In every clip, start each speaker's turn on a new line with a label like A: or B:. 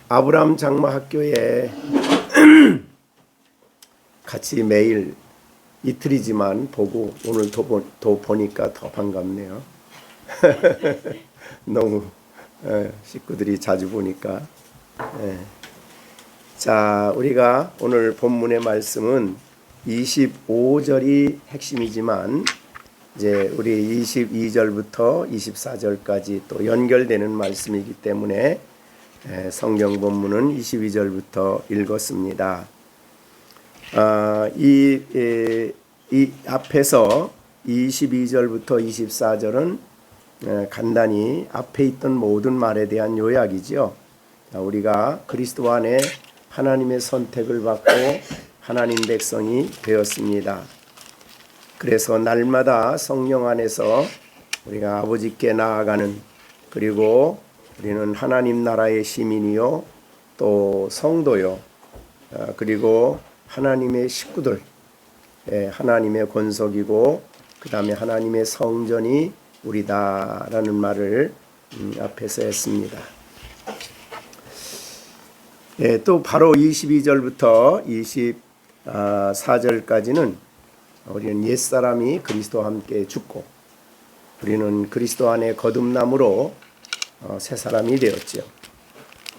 A: 아브라함 장로학교에 같이 매일 이틀이지만 보고 오늘 또 보니까 더 반갑네요. 너무 식구들이 자주 보니까. 자, 우리가 오늘 본문의 말씀은 25절이 핵심이지만 이제 우리 22절부터 24절까지 또 연결되는 말씀이기 때문에 성경 본문은 22절부터 읽었습니다. 이 앞에서 22절부터 24절은 간단히 앞에 있던 모든 말에 대한 요약이죠. 우리가 그리스도 안에 하나님의 선택을 받고 하나님 백성이 되었습니다. 그래서 날마다 성령 안에서 우리가 아버지께 나아가는, 그리고 우리는 하나님 나라의 시민이요 또 성도요, 그리고 하나님의 식구들, 하나님의 권속이고 그 다음에 하나님의 성전이 우리다라는 말을 앞에서 했습니다. 또 바로 22절부터 24절까지는 우리는 옛사람이 그리스도와 함께 죽고 우리는 그리스도 안에 거듭남으로 새 사람이 되었죠.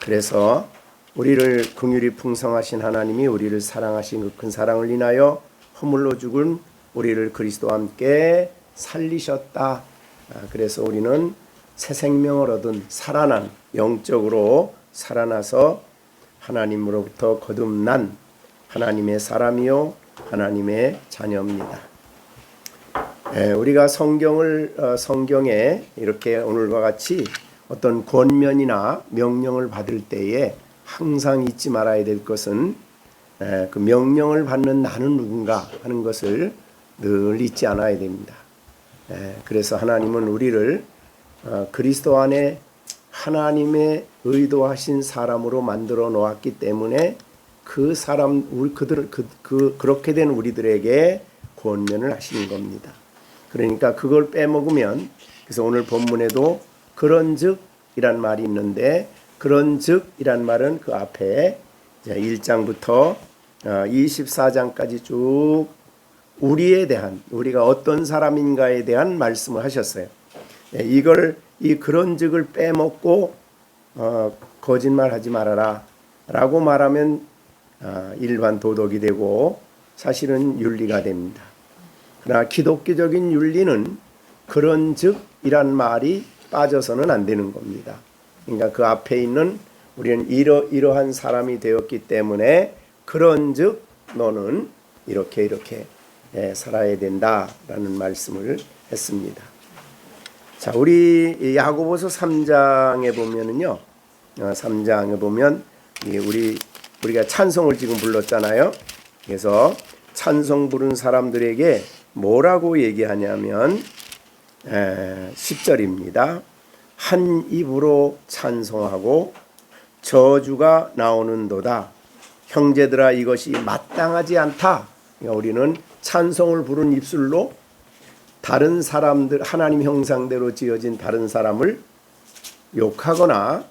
A: 그래서 우리를 긍휼이 풍성하신 하나님이 우리를 사랑하신 그 큰 사랑을 인하여 허물로 죽은 우리를 그리스도와 함께 살리셨다. 그래서 우리는 새 생명을 얻은 살아난, 영적으로 살아나서 하나님으로부터 거듭난 하나님의 사람이요 하나님의 자녀입니다. 우리가 성경에 이렇게 오늘과 같이 어떤 권면이나 명령을 받을 때에 항상 잊지 말아야 될 것은 그 명령을 받는 나는 누군가 하는 것을 늘 잊지 않아야 됩니다. 그래서 하나님은 우리를 그리스도 안에 하나님의 의도하신 사람으로 만들어 놓았기 때문에 그 사람, 그렇게 된 우리들에게 권면을 하시는 겁니다. 그러니까 그걸 빼먹으면, 그래서 오늘 본문에도 그런즉이란 말이 있는데, 그런즉이란 말은 그 앞에 1장부터 24장까지 쭉 우리에 대한, 우리가 어떤 사람인가에 대한 말씀을 하셨어요. 이 그런즉을 빼먹고 거짓말하지 말아라 라고 말하면 일반 도덕이 되고 사실은 윤리가 됩니다. 그러나 기독교적인 윤리는 그런즉이란 말이 빠져서는 안 되는 겁니다. 그러니까 그 앞에 있는 우리는 이러한 사람이 되었기 때문에 그런즉 너는 이렇게 살아야 된다라는 말씀을 했습니다. 자, 우리 야고보서 3장에 보면은요, 3장에 보면 우리가 찬송을 지금 불렀잖아요. 그래서 찬송 부른 사람들에게 뭐라고 얘기하냐면 10절입니다. 한 입으로 찬송하고 저주가 나오는도다. 형제들아 이것이 마땅하지 않다. 그러니까 우리는 찬송을 부른 입술로 다른 사람들, 하나님 형상대로 지어진 다른 사람을 욕하거나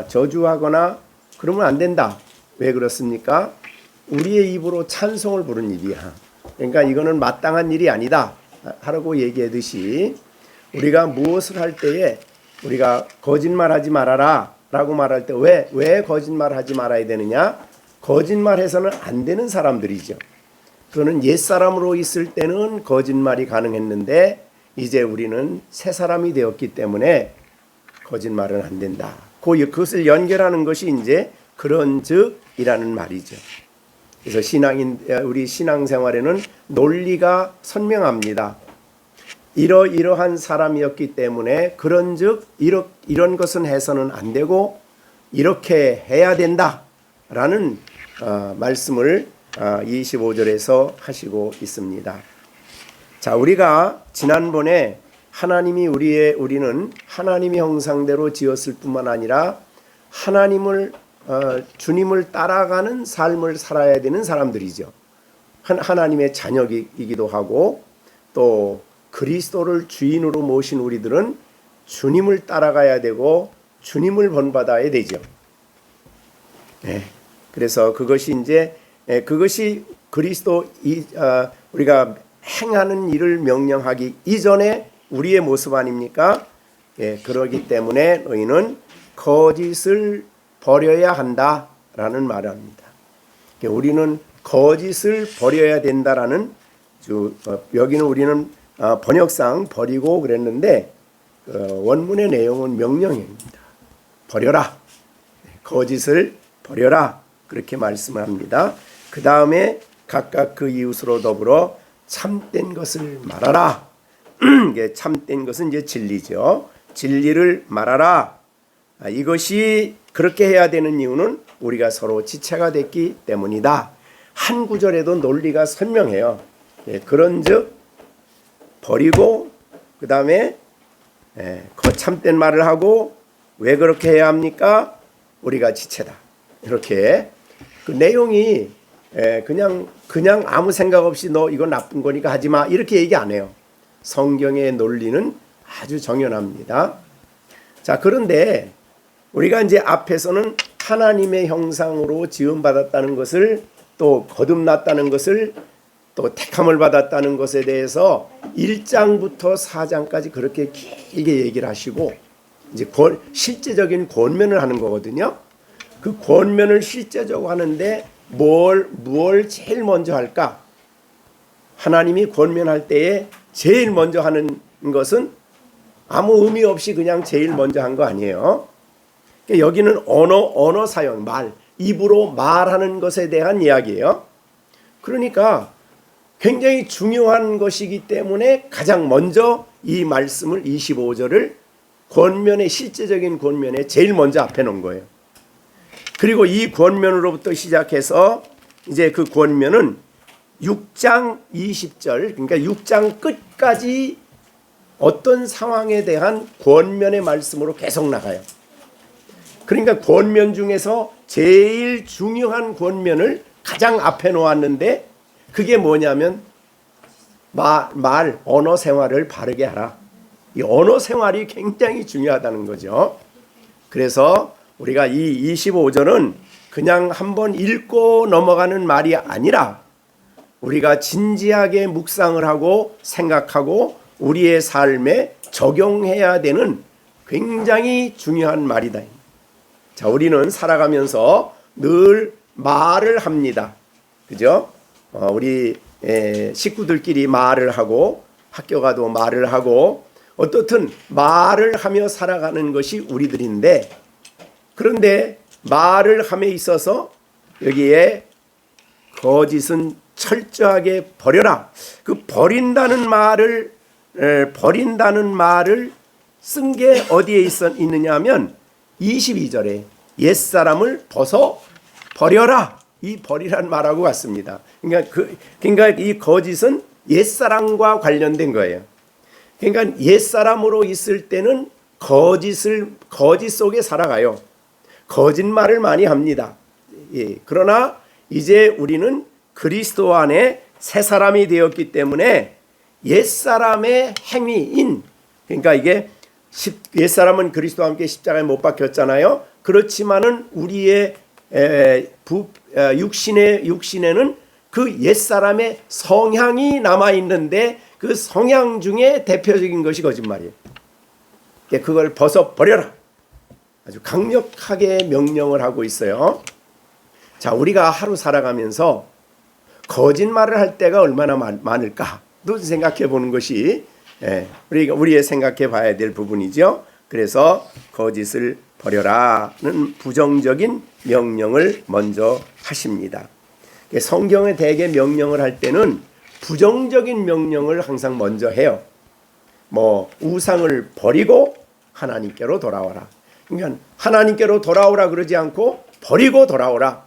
A: 저주하거나 그러면 안 된다. 왜 그렇습니까? 우리의 입으로 찬송을 부른 입이야. 그러니까 이거는 마땅한 일이 아니다 하라고 얘기하듯이, 우리가 무엇을 할 때에 우리가 거짓말하지 말아라 라고 말할 때 왜 거짓말하지 말아야 되느냐? 거짓말해서는 안 되는 사람들이죠. 그거는 옛사람으로 있을 때는 거짓말이 가능했는데 이제 우리는 새 사람이 되었기 때문에 거짓말은 안 된다. 그것을 연결하는 것이 이제 그런즉이라는 말이죠. 그래서 우리 신앙생활에는 논리가 선명합니다. 이러한 사람이었기 때문에 그런즉 이런 것은 해서는 안 되고 이렇게 해야 된다라는 말씀을 25절에서 하시고 있습니다. 자, 우리가 지난번에 우리는 하나님의 형상대로 지었을 뿐만 아니라 주님을 따라가는 삶을 살아야 되는 사람들이죠. 하나님의 자녀이기도 하고 또 그리스도를 주인으로 모신 우리들은 주님을 따라가야 되고 주님을 본받아야 되죠. 그래서 그것이 이제 그것이 그리스도 우리가 행하는 일을 명령하기 이전에 우리의 모습 아닙니까? 그러기 때문에 너희는 거짓을 버려야 한다라는 말을 합니다. 우리는 거짓을 버려야 된다라는 여기는 우리는 번역상 버리고 그랬는데 원문의 내용은 명령입니다. 버려라. 거짓을 버려라. 그렇게 말씀을 합니다. 그 다음에 각각 그 이웃으로 더불어 참된 것을 말하라. 참된 것은 이제 진리죠. 진리를 말하라. 이것이 그렇게 해야 되는 이유는 우리가 서로 지체가 됐기 때문이다. 한 구절에도 논리가 선명해요. 그런즉 버리고 그 다음에 참된 말을 하고 왜 그렇게 해야 합니까? 우리가 지체다. 이렇게 그 내용이 그냥 아무 생각 없이 너 이거 나쁜 거니까 하지 마 이렇게 얘기 안 해요. 성경의 논리는 아주 정연합니다. 자, 그런데 우리가 이제 앞에서는 하나님의 형상으로 지음받았다는 것을 또 거듭났다는 것을 또 택함을 받았다는 것에 대해서 1장부터 4장까지 그렇게 길게 얘기를 하시고 이제 실제적인 권면을 하는 거거든요. 그 권면을 실제적으로 하는데 뭘 제일 먼저 할까? 하나님이 권면할 때에 제일 먼저 하는 것은 아무 의미 없이 그냥 제일 먼저 한 거 아니에요. 여기는 언어 사용, 입으로 말하는 것에 대한 이야기예요. 그러니까 굉장히 중요한 것이기 때문에 가장 먼저 이 말씀을 25절을 권면의 실제적인 권면에 제일 먼저 앞에 놓은 거예요. 그리고 이 권면으로부터 시작해서 이제 그 권면은 6장 20절 그러니까 6장 끝까지 어떤 상황에 대한 권면의 말씀으로 계속 나가요. 그러니까 권면 중에서 제일 중요한 권면을 가장 앞에 놓았는데 그게 뭐냐면 언어 생활을 바르게 하라. 이 언어 생활이 굉장히 중요하다는 거죠. 그래서 우리가 이 25절은 그냥 한번 읽고 넘어가는 말이 아니라 우리가 진지하게 묵상을 하고 생각하고 우리의 삶에 적용해야 되는 굉장히 중요한 말이다. 자, 우리는 살아가면서 늘 말을 합니다. 그죠? 우리 식구들끼리 말을 하고 학교 가도 말을 하고 어떻든 말을 하며 살아가는 것이 우리들인데 그런데 말을 함에 있어서 여기에 거짓은 철저하게 버려라. 그 버린다는 말을 쓴 게 어디에 있느냐 하면 22절에 옛사람을 벗어 버려라. 이 버리란 말하고 같습니다. 그러니까 이 거짓은 옛사람과 관련된 거예요. 그러니까 옛사람으로 있을 때는 거짓 속에 살아가요. 거짓말을 많이 합니다. 그러나 이제 우리는 그리스도 안에 새 사람이 되었기 때문에 옛사람의 행위인 그러니까 이게 옛사람은 그리스도와 함께 십자가에 못 박혔잖아요. 그렇지만은 우리의 육신에는 그 옛사람의 성향이 남아 있는데 그 성향 중에 대표적인 것이 거짓말이에요. 그걸 벗어 버려라. 아주 강력하게 명령을 하고 있어요. 자, 우리가 하루 살아가면서 거짓말을 할 때가 얼마나 많을까? 또 생각해 보는 것이 우리의 생각해 봐야 될 부분이죠. 그래서 거짓을 버려라는 부정적인 명령을 먼저 하십니다. 성경에 대개 명령을 할 때는 부정적인 명령을 항상 먼저 해요. 우상을 버리고 하나님께로 돌아와라. 그러니까 하나님께로 돌아오라 그러지 않고 버리고 돌아오라.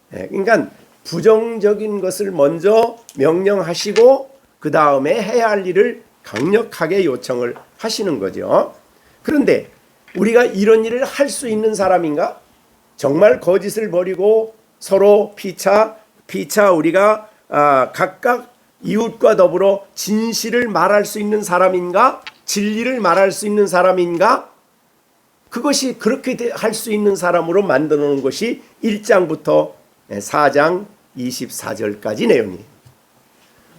A: 그러니까 부정적인 것을 먼저 명령하시고 그 다음에 해야 할 일을 강력하게 요청을 하시는 거죠. 그런데 우리가 이런 일을 할 수 있는 사람인가? 정말 거짓을 버리고 서로 피차 우리가 각각 이웃과 더불어 진실을 말할 수 있는 사람인가? 진리를 말할 수 있는 사람인가? 그것이 그렇게 할 수 있는 사람으로 만들어 놓은 것이 1장부터 4장 24절까지 내용이에요.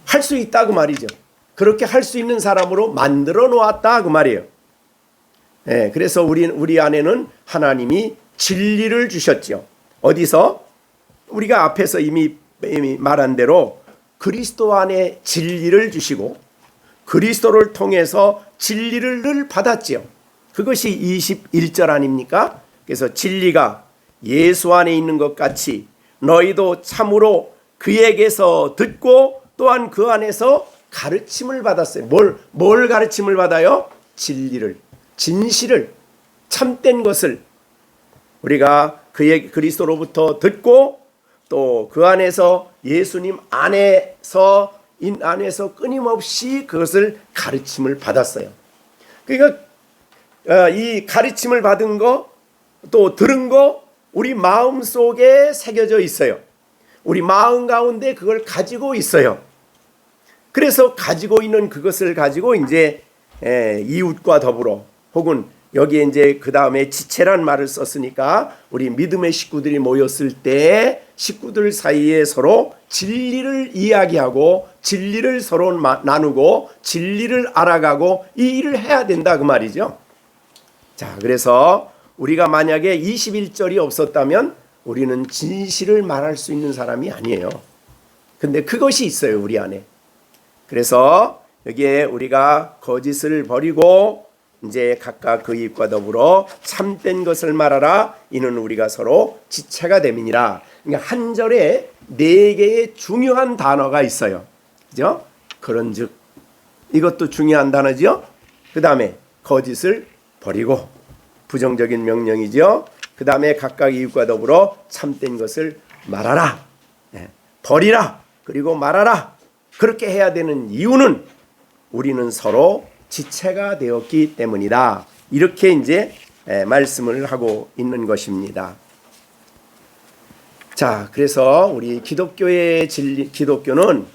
A: 할 수 있다 그 말이죠. 그렇게 할 수 있는 사람으로 만들어 놓았다 그 말이에요. 그래서 우리 안에는 하나님이 진리를 주셨죠. 어디서? 우리가 앞에서 이미 말한 대로 그리스도 안에 진리를 주시고 그리스도를 통해서 진리를 늘 받았지요. 그것이 21절 아닙니까? 그래서 진리가 예수 안에 있는 것 같이 너희도 참으로 그에게서 듣고 또한 그 안에서 가르침을 받았어요. 뭘 가르침을 받아요? 진리를, 진실을, 참된 것을 우리가 그리스도로부터 듣고 또 그 안에서 예수님 안에서 끊임없이 그것을 가르침을 받았어요. 그러니까 이 가르침을 받은 거 또 들은 거 우리 마음 속에 새겨져 있어요. 우리 마음 가운데 그걸 가지고 있어요. 그래서 가지고 있는 그것을 가지고 이제 이웃과 더불어 혹은 여기에 이제 그 다음에 지체란 말을 썼으니까 우리 믿음의 식구들이 모였을 때 식구들 사이에 서로 진리를 이야기하고 진리를 서로 나누고 진리를 알아가고 이 일을 해야 된다 그 말이죠. 자, 그래서 우리가 만약에 21절이 없었다면 우리는 진실을 말할 수 있는 사람이 아니에요. 근데 그것이 있어요 우리 안에. 그래서 여기에 우리가 거짓을 버리고 이제 각각 그 입과 더불어 참된 것을 말하라. 이는 우리가 서로 지체가 됨이니라. 그러니까 한 절에 4개의 중요한 단어가 있어요. 그죠? 그런즉 이것도 중요한 단어죠. 그 다음에 거짓을 버리고 부정적인 명령이죠. 그 다음에 각각 이웃과 더불어 참된 것을 말하라. 버리라. 그리고 말하라. 그렇게 해야 되는 이유는 우리는 서로 지체가 되었기 때문이다. 이렇게 이제 말씀을 하고 있는 것입니다. 자, 그래서 우리 기독교의 기독교는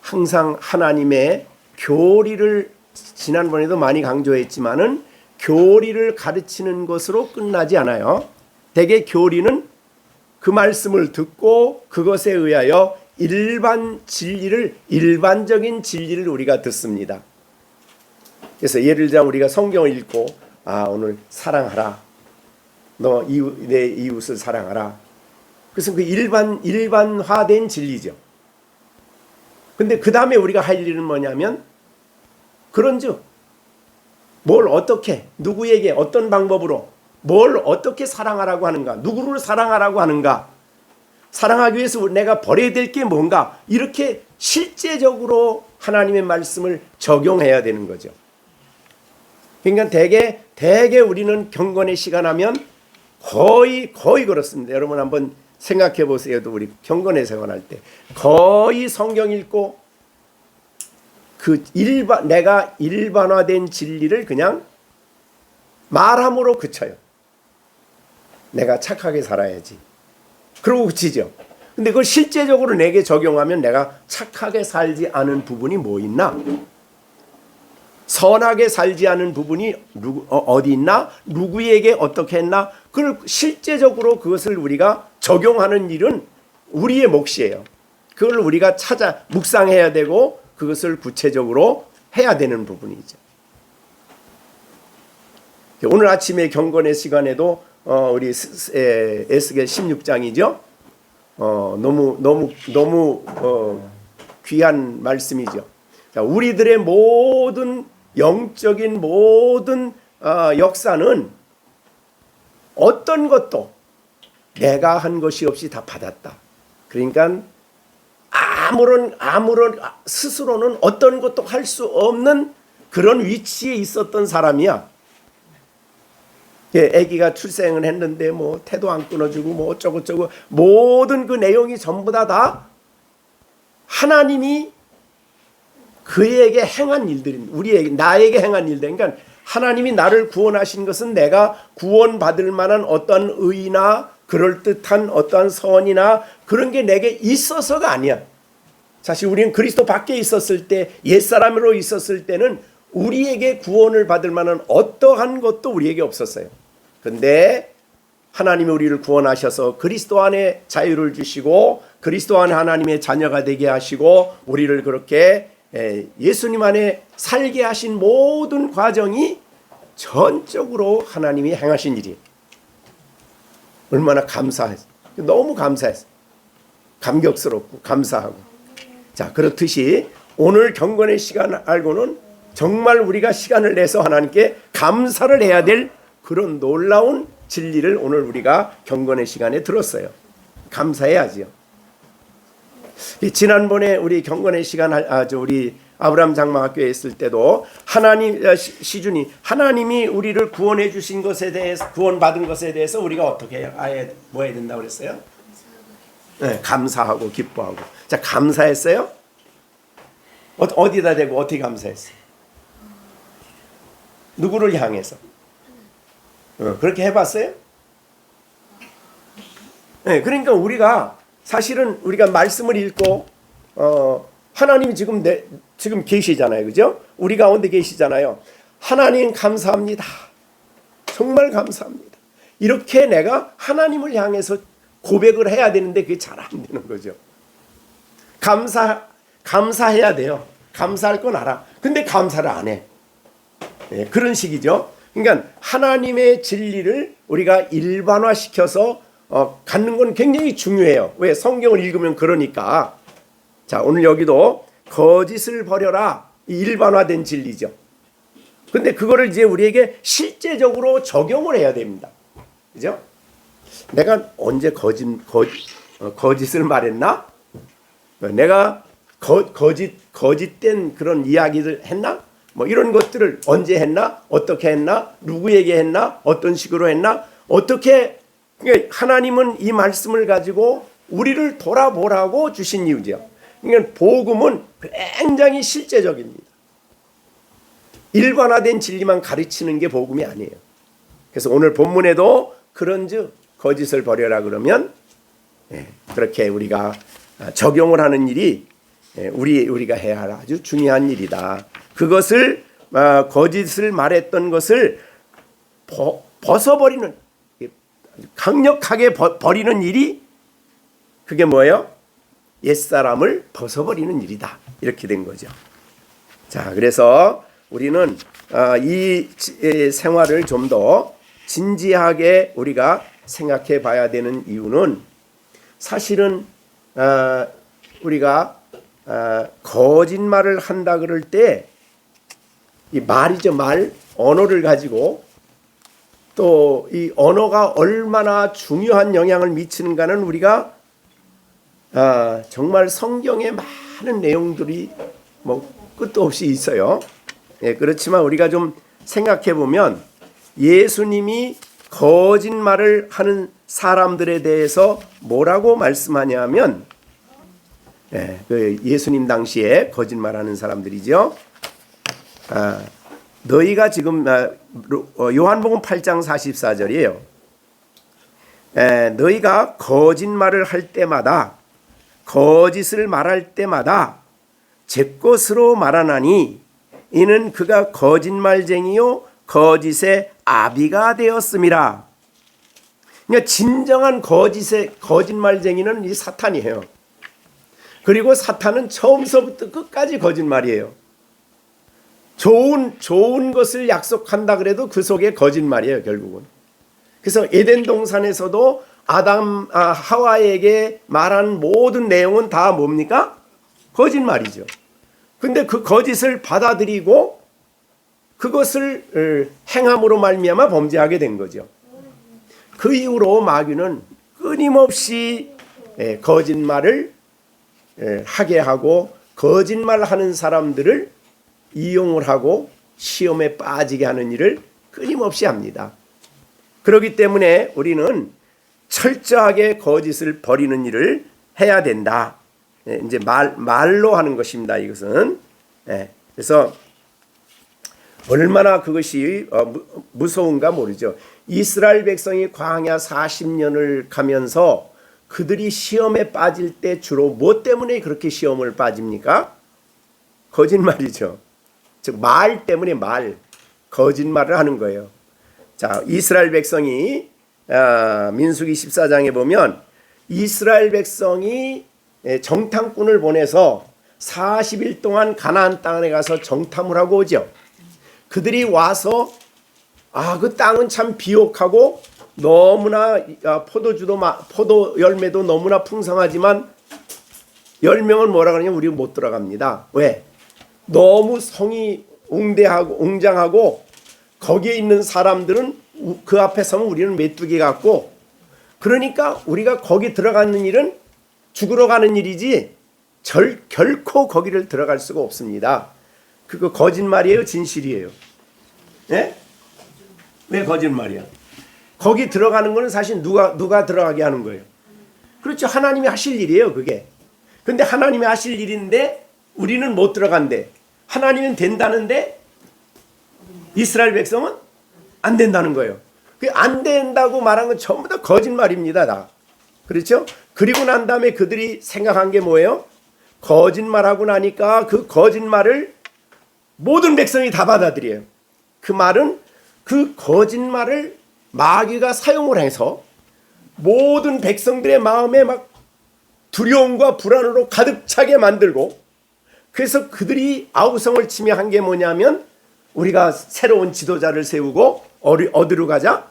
A: 항상 하나님의 교리를 지난번에도 많이 강조했지만은 교리를 가르치는 것으로 끝나지 않아요. 대개 교리는 그 말씀을 듣고 그것에 의하여 일반적인 진리를 우리가 듣습니다. 그래서 예를 들자면 우리가 성경을 읽고 오늘 사랑하라. 내 이웃을 사랑하라. 그래서 그 일반화된 진리죠. 근데 그 다음에 우리가 할 일은 뭐냐면 그런즉 뭘 어떻게 누구에게 어떤 방법으로 뭘 어떻게 사랑하라고 하는가, 누구를 사랑하라고 하는가, 사랑하기 위해서 내가 버려야 될 게 뭔가, 이렇게 실제적으로 하나님의 말씀을 적용해야 되는 거죠. 그러니까 대개 우리는 경건의 시간 하면 거의 그렇습니다. 여러분 한번 생각해 보세요. 우리 경건의 생활할 때 거의 성경 읽고 내가 일반화된 진리를 그냥 말함으로 그쳐요. 내가 착하게 살아야지. 그러고 그치죠. 근데 그걸 실제적으로 내게 적용하면 내가 착하게 살지 않은 부분이 뭐 있나? 선하게 살지 않은 부분이 어디 있나? 누구에게 어떻게 했나? 그걸 실제적으로 그것을 우리가 적용하는 일은 우리의 몫이에요. 그걸 우리가 묵상해야 되고 그것을 구체적으로 해야 되는 부분이죠. 오늘 아침에 경건의 시간에도 우리 에스겔 16장이죠. 너무 귀한 말씀이죠. 자, 우리들의 모든 영적인 모든 역사는 어떤 것도 내가 한 것이 없이 다 받았다. 그러니까 아무런 스스로는 어떤 것도 할 수 없는 그런 위치에 있었던 사람이야. 아기가 출생을 했는데 뭐 태도 안 끊어주고 뭐 어쩌고저쩌고 모든 그 내용이 전부 다 하나님이 그에게 행한 일들입니다. 나에게 행한 일들. 그러니까 하나님이 나를 구원하신 것은 내가 구원받을 만한 어떤 의나 그럴듯한 어떠한 선이나 그런 게 내게 있어서가 아니야. 사실 우리는 그리스도 밖에 있었을 때, 옛사람으로 있었을 때는 우리에게 구원을 받을 만한 어떠한 것도 우리에게 없었어요. 근데 하나님이 우리를 구원하셔서 그리스도 안에 자유를 주시고 그리스도 안에 하나님의 자녀가 되게 하시고 우리를 그렇게 예수님 안에 살게 하신 모든 과정이 전적으로 하나님이 행하신 일이에요. 얼마나 감사했어요. 너무 감사했어요. 감격스럽고 감사하고. 자, 그렇듯이 오늘 경건의 시간 알고는 정말 우리가 시간을 내서 하나님께 감사를 해야 될 그런 놀라운 진리를 오늘 우리가 경건의 시간에 들었어요. 감사해야지요. 지난번에 우리 경건의 시간 우리 아브라함 장막학교에 있을 때도 하나님 시준이 하나님이 우리를 구원해 주신 것에 대해서 구원받은 것에 대해서 우리가 어떻게 해야 뭐 해야 된다고 그랬어요? 네, 감사하고 기뻐하고. 자, 감사했어요? 어디다 대고 어떻게 감사했어요? 누구를 향해서? 그렇게 해봤어요? 네, 그러니까 우리가 사실은 우리가 말씀을 읽고 하나님이 지금 계시잖아요, 그죠? 우리 가운데 계시잖아요. 하나님 감사합니다. 정말 감사합니다. 이렇게 내가 하나님을 향해서 고백을 해야 되는데 그게 잘 안 되는 거죠. 감사해야 돼요. 감사할 건 알아. 근데 감사를 안 해. 네, 그런 식이죠. 그러니까 하나님의 진리를 우리가 일반화시켜서 갖는 건 굉장히 중요해요. 왜? 성경을 읽으면 그러니까. 자, 오늘 여기도 거짓을 버려라. 일반화된 진리죠. 근데 그거를 이제 우리에게 실제적으로 적용을 해야 됩니다. 그죠? 내가 언제 거짓을 말했나? 내가 거짓된 그런 이야기를 했나? 뭐 이런 것들을 언제 했나? 어떻게 했나? 누구에게 했나? 어떤 식으로 했나? 어떻게 하나님은 이 말씀을 가지고 우리를 돌아보라고 주신 이유죠. 그러니까 복음은 굉장히 실제적입니다. 일반화된 진리만 가르치는 게 복음이 아니에요. 그래서 오늘 본문에도 그런즉 거짓을 버려라 그러면 그렇게 우리가 적용을 하는 일이 우리가 해야 할 아주 중요한 일이다. 그것을 거짓을 말했던 것을 벗어버리는 강력하게 버리는 일이 그게 뭐예요? 옛사람을 벗어버리는 일이다. 이렇게 된 거죠. 자, 그래서 우리는 이 생활을 좀 더 진지하게 우리가 생각해 봐야 되는 이유는 사실은 우리가 거짓말을 한다 그럴 때 이 말이죠, 언어를 가지고 또 이 언어가 얼마나 중요한 영향을 미치는가는 우리가 정말 성경에 많은 내용들이 뭐 끝도 없이 있어요. 그렇지만 우리가 좀 생각해 보면 예수님이 거짓말을 하는 사람들에 대해서 뭐라고 말씀하냐면 그 예수님 당시에 거짓말하는 사람들이죠. 너희가 지금 요한복음 8장 44절이에요. 너희가 거짓말을 할 때마다 거짓을 말할 때마다 제 것으로 말하나니 이는 그가 거짓말쟁이요 거짓의 아비가 되었음이라. 그러니까 진정한 거짓말쟁이는 이 사탄이에요. 그리고 사탄은 처음서부터 끝까지 거짓말이에요. 좋은 것을 약속한다 그래도 그 속에 거짓말이에요, 결국은. 그래서 에덴 동산에서도 하와에게 말한 모든 내용은 다 뭡니까? 거짓말이죠. 근데 그 거짓을 받아들이고 그것을 행함으로 말미암아 범죄하게 된 거죠. 그 이후로 마귀는 끊임없이 거짓말을 하게 하고 거짓말하는 사람들을 이용을 하고 시험에 빠지게 하는 일을 끊임없이 합니다. 그렇기 때문에 우리는 철저하게 거짓을 버리는 일을 해야 된다. 이제 말로 하는 것입니다. 이것은. 그래서 얼마나 그것이 무서운가 모르죠. 이스라엘 백성이 광야 40년을 가면서 그들이 시험에 빠질 때 주로 뭐 때문에 그렇게 시험을 빠집니까? 거짓말이죠. 즉 말 때문에 거짓말을 하는 거예요. 자, 이스라엘 백성이 민수기 14장에 보면 이스라엘 백성이 정탐꾼을 보내서 40일 동안 가나안 땅에 가서 정탐을 하고 오죠. 그들이 와서 그 땅은 참 비옥하고 너무나 포도 열매도 너무나 풍성하지만 열명은 뭐라 그러냐면 우리 못 들어갑니다. 왜? 너무 성이 웅장하고 거기에 있는 사람들은 그 앞에 서면 우리는 메뚜기 같고, 그러니까 우리가 거기 들어가는 일은 죽으러 가는 일이지 결코 거기를 들어갈 수가 없습니다. 그거 거짓말이에요, 진실이에요? 예? 왜 거짓말이야? 거기 들어가는 거는 사실 누가 들어가게 하는 거예요? 그렇죠. 하나님이 하실 일이에요, 그게. 근데 하나님이 하실 일인데 우리는 못 들어간대. 하나님은 된다는데 이스라엘 백성은 안 된다는 거예요. 그 안 된다고 말한 건 전부 다 거짓말입니다, 다. 그렇죠? 그리고 난 다음에 그들이 생각한 게 뭐예요? 거짓말하고 나니까 그 거짓말을 모든 백성이 다 받아들여요. 그 말은 그 거짓말을 마귀가 사용을 해서 모든 백성들의 마음에 막 두려움과 불안으로 가득 차게 만들고, 그래서 그들이 아우성을 치며 한 게 뭐냐면 우리가 새로운 지도자를 세우고 어디로 가자?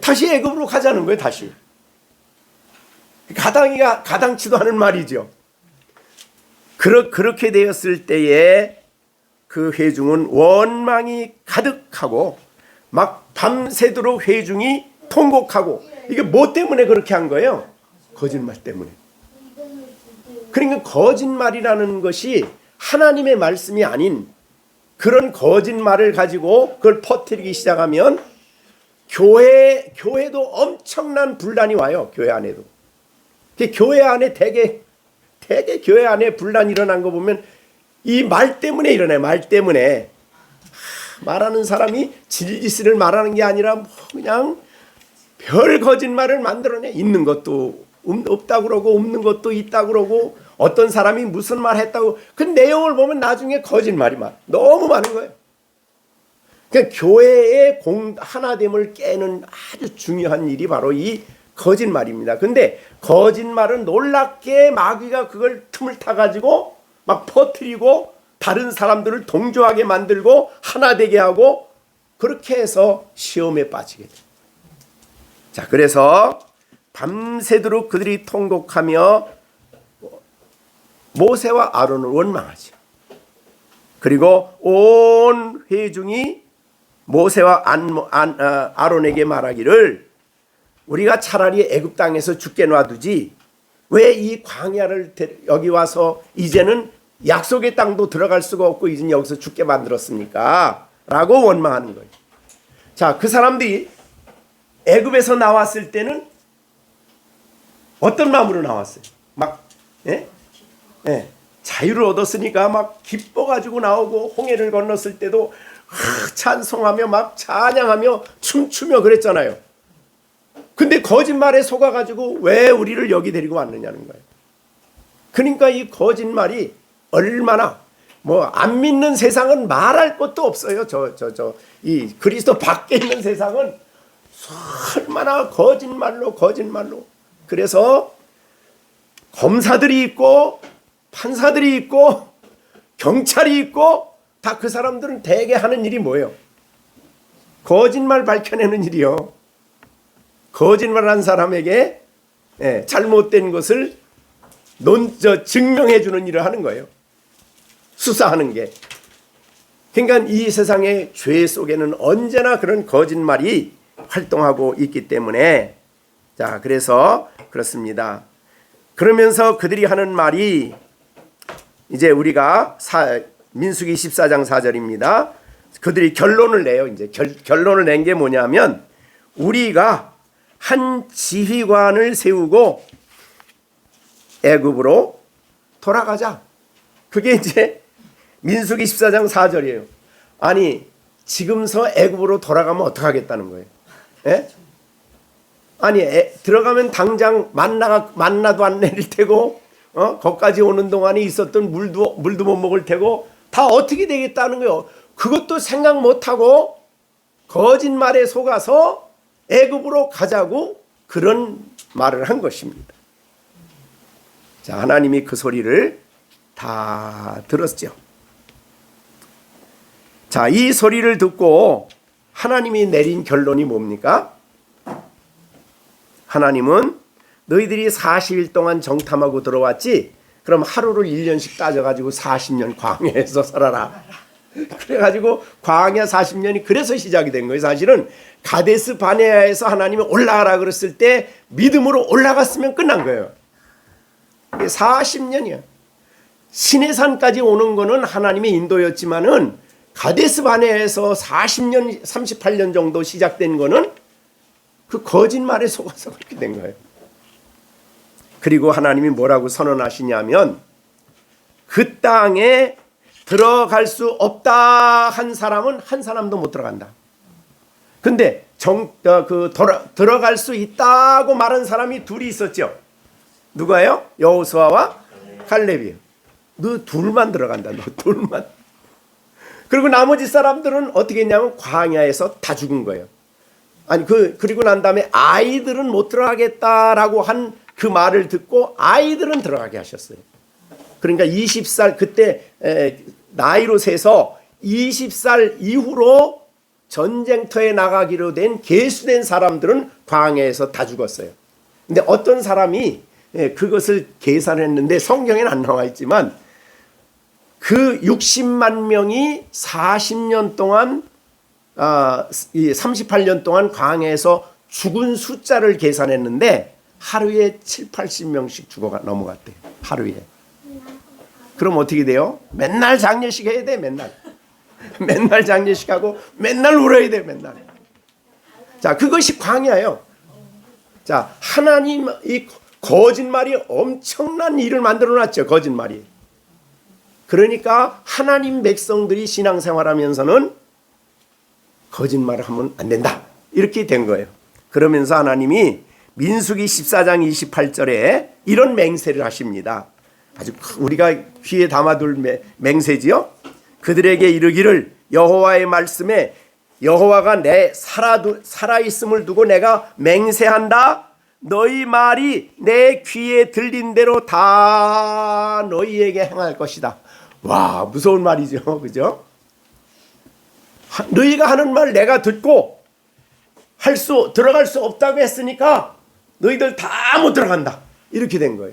A: 다시 애굽으로 가자는 거예요. 다시. 가당치도 않은 말이죠. 그렇게 되었을 때에 그 회중은 원망이 가득하고 막 밤새도록 회중이 통곡하고, 이게 뭐 때문에 그렇게 한 거예요? 거짓말 때문에. 그러니까 거짓말이라는 것이 하나님의 말씀이 아닌 그런 거짓말을 가지고 그걸 퍼뜨리기 시작하면 교회도 엄청난 분란이 와요. 교회 안에도. 교회 안에 대개 교회 안에 분란이 일어난 거 보면 이 말 때문에 일어나요. 말 때문에. 말하는 사람이 진리를 말하는 게 아니라 그냥 별 거짓말을 만들어내. 있는 것도 없다고 그러고 없는 것도 있다고 그러고, 어떤 사람이 무슨 말 했다고, 그 내용을 보면 나중에 거짓말이 너무 많은 거예요. 그러니까 교회의 하나됨을 깨는 아주 중요한 일이 바로 이 거짓말입니다. 근데 거짓말은 놀랍게 마귀가 그걸 틈을 타가지고 막 퍼뜨리고 다른 사람들을 동조하게 만들고 하나 되게 하고, 그렇게 해서 시험에 빠지게 돼요. 자, 그래서 밤새도록 그들이 통곡하며 모세와 아론을 원망하죠. 그리고 온 회중이 모세와 아론에게 말하기를, 우리가 차라리 애굽 땅에서 죽게 놔두지 왜 이 광야를 여기 와서 이제는 약속의 땅도 들어갈 수가 없고 이제는 여기서 죽게 만들었습니까? 라고 원망하는 거예요. 자, 그 사람들이 애굽에서 나왔을 때는 어떤 마음으로 나왔어요? 자유를 얻었으니까 막 기뻐가지고 나오고, 홍해를 건넜을 때도 찬송하며 막 찬양하며 춤추며 그랬잖아요. 근데 거짓말에 속아가지고 왜 우리를 여기 데리고 왔느냐는 거예요. 그러니까 이 거짓말이 얼마나 안 믿는 세상은 말할 것도 없어요. 이 그리스도 밖에 있는 세상은 얼마나 거짓말로. 그래서 검사들이 있고 판사들이 있고 경찰이 있고 다 그 사람들은 대개 하는 일이 뭐예요? 거짓말 밝혀내는 일이요. 거짓말한 사람에게 잘못된 것을 증명해 주는 일을 하는 거예요. 수사하는 게. 그러니까 이 세상의 죄 속에는 언제나 그런 거짓말이 활동하고 있기 때문에, 자, 그래서 그렇습니다. 그러면서 그들이 하는 말이 이제 우리가 민수기 14장 4절입니다. 그들이 결론을 내요. 이제 결론을 낸 게 뭐냐면, 우리가 한 지휘관을 세우고 애굽으로 돌아가자. 그게 이제 민수기 14장 4절이에요. 아니, 지금서 애굽으로 돌아가면 어떡하겠다는 거예요? 예? 아니, 들어가면 당장 만나도 안 내릴 테고, 거기까지 오는 동안에 있었던 물도 못 먹을 테고, 다 어떻게 되겠다는 거예요. 그것도 생각 못하고 거짓말에 속아서 애굽으로 가자고 그런 말을 한 것입니다. 자, 하나님이 그 소리를 다 들었죠. 자, 이 소리를 듣고 하나님이 내린 결론이 뭡니까? 하나님은 너희들이 40일 동안 정탐하고 들어왔지? 그럼 하루를 1년씩 따져가지고 40년 광야에서 살아라. 그래가지고 광야 40년이 그래서 시작이 된 거예요. 사실은 가데스 바네아에서 하나님이 올라가라 그랬을 때 믿음으로 올라갔으면 끝난 거예요. 40년이야. 시내산까지 오는 거는 하나님의 인도였지만은 가데스 바네아에서 40년, 38년 정도 시작된 거는 그 거짓말에 속아서 그렇게 된 거예요. 그리고 하나님이 뭐라고 선언하시냐면 그 땅에 들어갈 수 없다 한 사람은 한 사람도 못 들어간다. 근데 들어갈 수 있다고 말한 사람이 둘이 있었죠. 누가요? 여호수아와 갈렙이요. 너 둘만 들어간다. 너 둘만. 그리고 나머지 사람들은 어떻게 했냐면 광야에서 다 죽은 거예요. 아니 그리고 난 다음에 아이들은 못 들어가겠다라고 한 그 말을 듣고 아이들은 들어가게 하셨어요. 그러니까 20살 그때 나이로 세서 20살 이후로 전쟁터에 나가기로 된 계수된 사람들은 광야에서 다 죽었어요. 근데 어떤 사람이 그것을 계산했는데 성경에는 안 나와 있지만 그 60만 명이 40년 동안 38년 동안 광야에서 죽은 숫자를 계산했는데 하루에 7, 80명씩 죽어가 넘어갔대요. 하루에. 그럼 어떻게 돼요? 맨날 장례식 해야 돼. 맨날 장례식하고 맨날 울어야 돼. 맨날. 자, 그것이 광야예요. 자, 하나님 이 거짓말이 엄청난 일을 만들어놨죠. 거짓말이. 그러니까 하나님 백성들이 신앙생활하면서는 거짓말을 하면 안 된다. 이렇게 된 거예요. 그러면서 하나님이 민수기 14장 28절에 이런 맹세를 하십니다. 아주 우리가 귀에 담아둘 맹세지요. 그들에게 이르기를 여호와의 말씀에 여호와가 내 살아있음을 두고 내가 맹세한다. 너희 말이 내 귀에 들린 대로 다 너희에게 행할 것이다. 와, 무서운 말이죠. 그죠? 너희가 하는 말 내가 듣고 들어갈 수 없다고 했으니까 너희들 다 못 들어간다. 이렇게 된 거예요.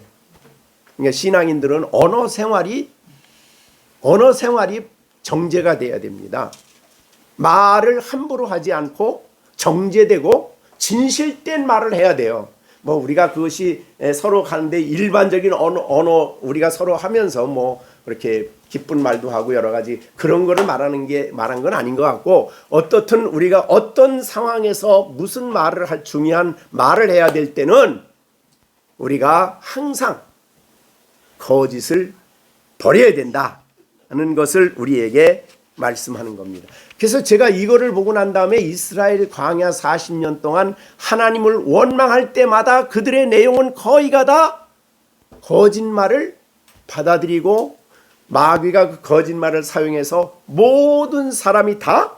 A: 그러니까 신앙인들은 언어 생활이 정제가 돼야 됩니다. 말을 함부로 하지 않고 정제되고 진실된 말을 해야 돼요. 뭐 우리가 그것이 서로 가는데 일반적인 언어 우리가 서로 하면서 뭐 그렇게 기쁜 말도 하고 여러 가지 그런 거를 말한 건 아닌 것 같고, 어떻든 우리가 어떤 상황에서 무슨 말을 중요한 말을 해야 될 때는 우리가 항상 거짓을 버려야 된다는 것을 우리에게 말씀하는 겁니다. 그래서 제가 이거를 보고 난 다음에 이스라엘 광야 40년 동안 하나님을 원망할 때마다 그들의 내용은 거의가 다 거짓말을 받아들이고 마귀가 그 거짓말을 사용해서 모든 사람이 다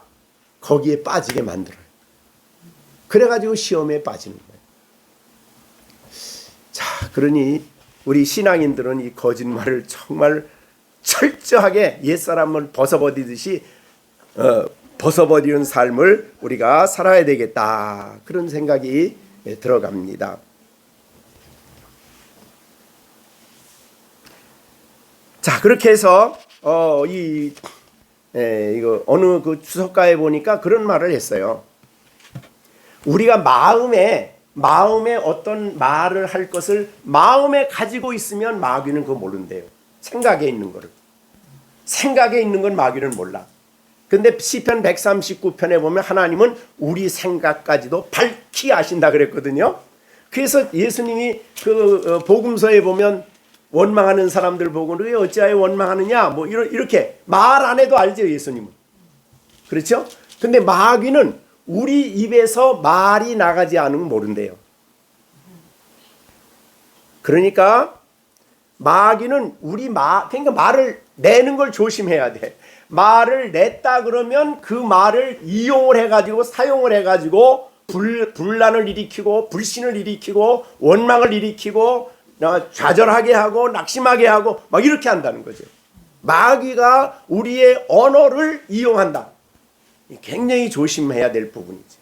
A: 거기에 빠지게 만들어요. 그래가지고 시험에 빠지는 거예요. 자, 그러니 우리 신앙인들은 이 거짓말을 정말 철저하게 옛사람을 벗어버리듯이 벗어버리는 삶을 우리가 살아야 되겠다, 그런 생각이 들어갑니다. 자, 그렇게 해서 이거 어느 그 주석가에 보니까 그런 말을 했어요. 우리가 마음에 어떤 말을 할 것을 마음에 가지고 있으면 마귀는 그거 모른대요. 생각에 있는 거를. 생각에 있는 건 마귀는 몰라. 근데 시편 139편에 보면 하나님은 우리 생각까지도 밝히 아신다 그랬거든요. 그래서 예수님이 그 복음서에 보면 원망하는 사람들 보고 왜 어찌하여 원망하느냐 뭐 이렇게 말 안 해도 알죠, 예수님은. 그렇죠? 근데 마귀는 우리 입에서 말이 나가지 않으면 모른대요. 그러니까 마귀는 그러니까 말을 내는 걸 조심해야 돼. 말을 냈다 그러면 그 말을 이용을 해가지고 사용을 해가지고 분란을 일으키고 불신을 일으키고 원망을 일으키고 좌절하게 하고 낙심하게 하고 막 이렇게 한다는 거죠. 마귀가 우리의 언어를 이용한다. 굉장히 조심해야 될 부분이죠.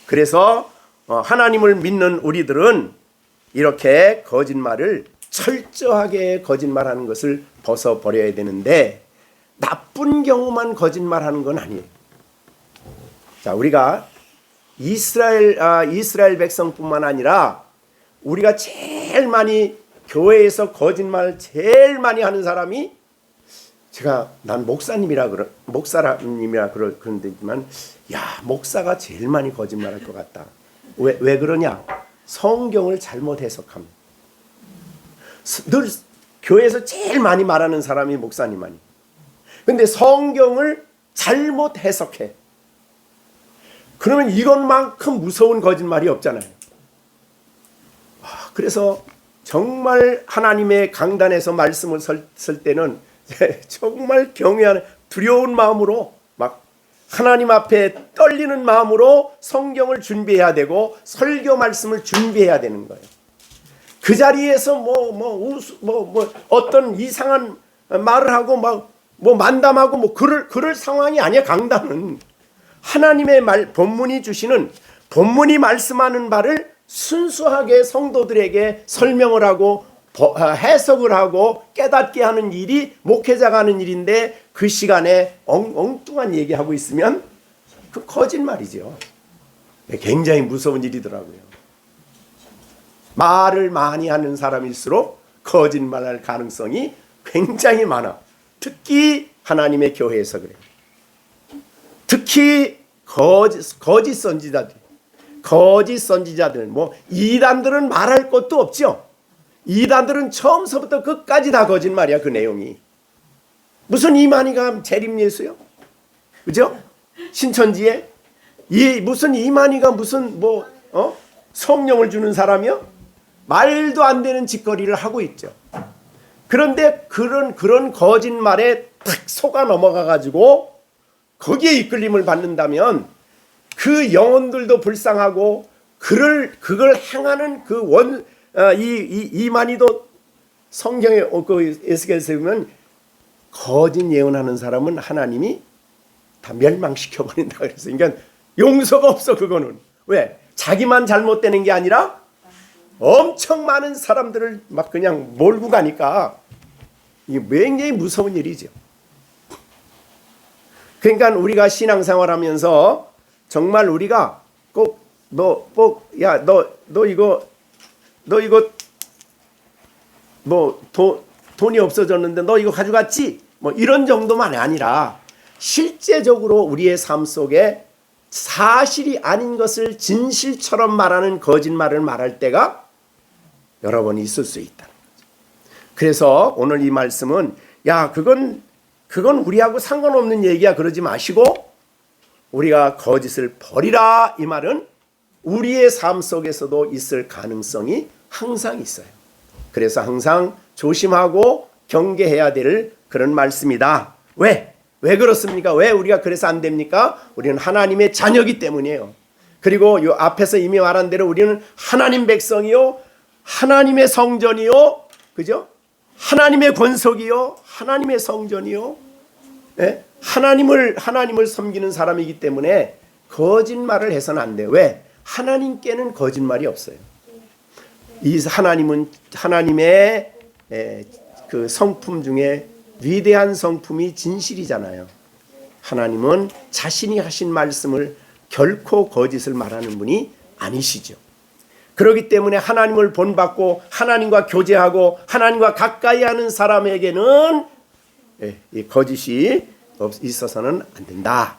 A: 그래서 하나님을 믿는 우리들은 이렇게 거짓말을 철저하게 거짓말하는 것을 벗어버려야 되는데 나쁜 경우만 거짓말하는 건 아니에요. 자, 우리가 이스라엘 백성뿐만 아니라 우리가 제일 많이 교회에서 거짓말 제일 많이 하는 사람이 난 목사님이라 그런데지만 목사가 제일 많이 거짓말할 것 같다. 왜 그러냐? 성경을 잘못 해석합니다. 늘 교회에서 제일 많이 말하는 사람이 목사님 아니. 근데 성경을 잘못 해석해. 그러면 이것만큼 무서운 거짓말이 없잖아요. 그래서 정말 하나님의 강단에서 말씀을 쓸 때는 정말 경외하는 두려운 마음으로 막 하나님 앞에 떨리는 마음으로 성경을 준비해야 되고 설교 말씀을 준비해야 되는 거예요. 그 자리에서 어떤 이상한 말을 하고 만담하고 그럴 상황이 아니야. 강단은 하나님의 본문이 주시는 본문이 말씀하는 바를 순수하게 성도들에게 설명을 하고 해석을 하고 깨닫게 하는 일이 목회자가 하는 일인데 그 시간에 엉뚱한 얘기하고 있으면 그 거짓말이죠. 굉장히 무서운 일이더라고요. 말을 많이 하는 사람일수록 거짓말할 가능성이 굉장히 많아. 특히 하나님의 교회에서 그래요. 특히 거짓 선지자들, 이단들은 말할 것도 없죠. 이단들은 처음서부터 끝까지 다 거짓말이야. 그 내용이 무슨 이만희가 재림 예수요? 그죠? 신천지에 무슨 이만희가 무슨 성령을 주는 사람이요? 말도 안 되는 짓거리를 하고 있죠. 그런데 그런 거짓말에 탁 속아 넘어가 가지고 거기에 이끌림을 받는다면 그 영혼들도 불쌍하고 그걸 행하는 이만희도 성경에 에스겔서에 보면 거짓 예언하는 사람은 하나님이 다 멸망시켜 버린다 그랬어요. 그러니까 용서가 없어. 그거는 왜? 자기만 잘못되는 게 아니라 엄청 많은 사람들을 막 그냥 몰고 가니까 이게 굉장히 무서운 일이죠. 그러니까 우리가 신앙생활하면서 정말 우리가 꼭 너 이거 돈이 없어졌는데 너 이거 가져갔지? 이런 정도만 아니라 실제적으로 우리의 삶 속에 사실이 아닌 것을 진실처럼 말하는 거짓말을 말할 때가 여러 번 있을 수 있다는 거죠. 그래서 오늘 이 말씀은 그건 우리하고 상관없는 얘기야 그러지 마시고 우리가 거짓을 버리라 이 말은 우리의 삶 속에서도 있을 가능성이 항상 있어요. 그래서 항상 조심하고 경계해야 될 그런 말씀이다. 왜 그렇습니까? 왜 우리가 그래서 안 됩니까? 우리는 하나님의 자녀이기 때문이에요. 그리고 이 앞에서 이미 말한 대로 우리는 하나님 백성이요, 하나님의 성전이요, 그죠? 하나님의 권속이요, 하나님의 성전이요, 네? 하나님을 섬기는 사람이기 때문에 거짓말을 해서는 안 돼요. 왜? 하나님께는 거짓말이 없어요. 이 하나님의 그 성품 중에 위대한 성품이 진실이잖아요. 하나님은 자신이 하신 말씀을 결코 거짓을 말하는 분이 아니시죠. 그렇기 때문에 하나님을 본받고 하나님과 교제하고 하나님과 가까이 하는 사람에게는 이 거짓이 있어서는 안 된다.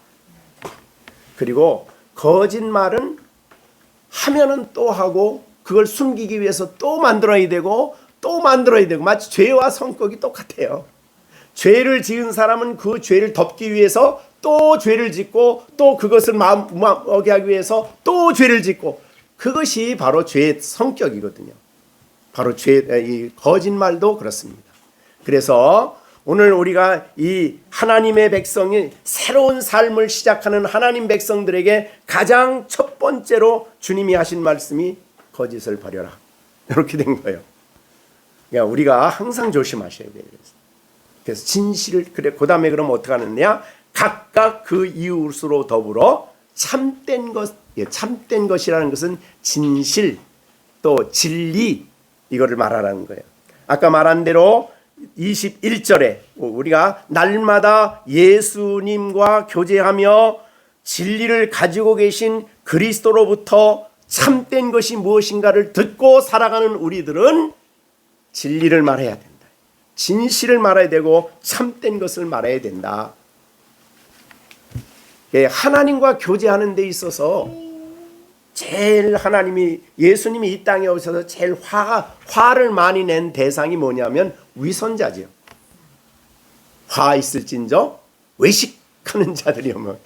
A: 그리고 거짓말은 하면은 또 하고 그걸 숨기기 위해서 또 만들어야 되고 마치 죄와 성격이 똑같아요. 죄를 지은 사람은 그 죄를 덮기 위해서 또 죄를 짓고 또 그것을 마음먹게 하기 위해서 또 죄를 짓고 그것이 바로 죄의 성격이거든요. 바로 이 거짓말도 그렇습니다. 그래서 오늘 우리가 이 하나님의 백성이 새로운 삶을 시작하는 하나님 백성들에게 가장 첫 번째로 주님이 하신 말씀이 거짓을 버려라. 이렇게 된 거예요. 그러니까 우리가 항상 조심하셔야 돼요. 그래서 진실을, 그래, 그 다음에 그럼 어떻게 하느냐? 각각 그 이웃으로 더불어 참된 것, 참된 것이라는 것은 진실, 또 진리, 이거를 말하라는 거예요. 아까 말한 대로 21절에 우리가 날마다 예수님과 교제하며 진리를 가지고 계신 그리스도로부터 참된 것이 무엇인가를 듣고 살아가는 우리들은 진리를 말해야 된다. 진실을 말해야 되고 참된 것을 말해야 된다. 하나님과 교제하는 데 있어서 제일 하나님이, 예수님이 이 땅에 오셔서 제일 화를 많이 낸 대상이 뭐냐면 위선자지요. 화 있을진저 외식하는 자들이요.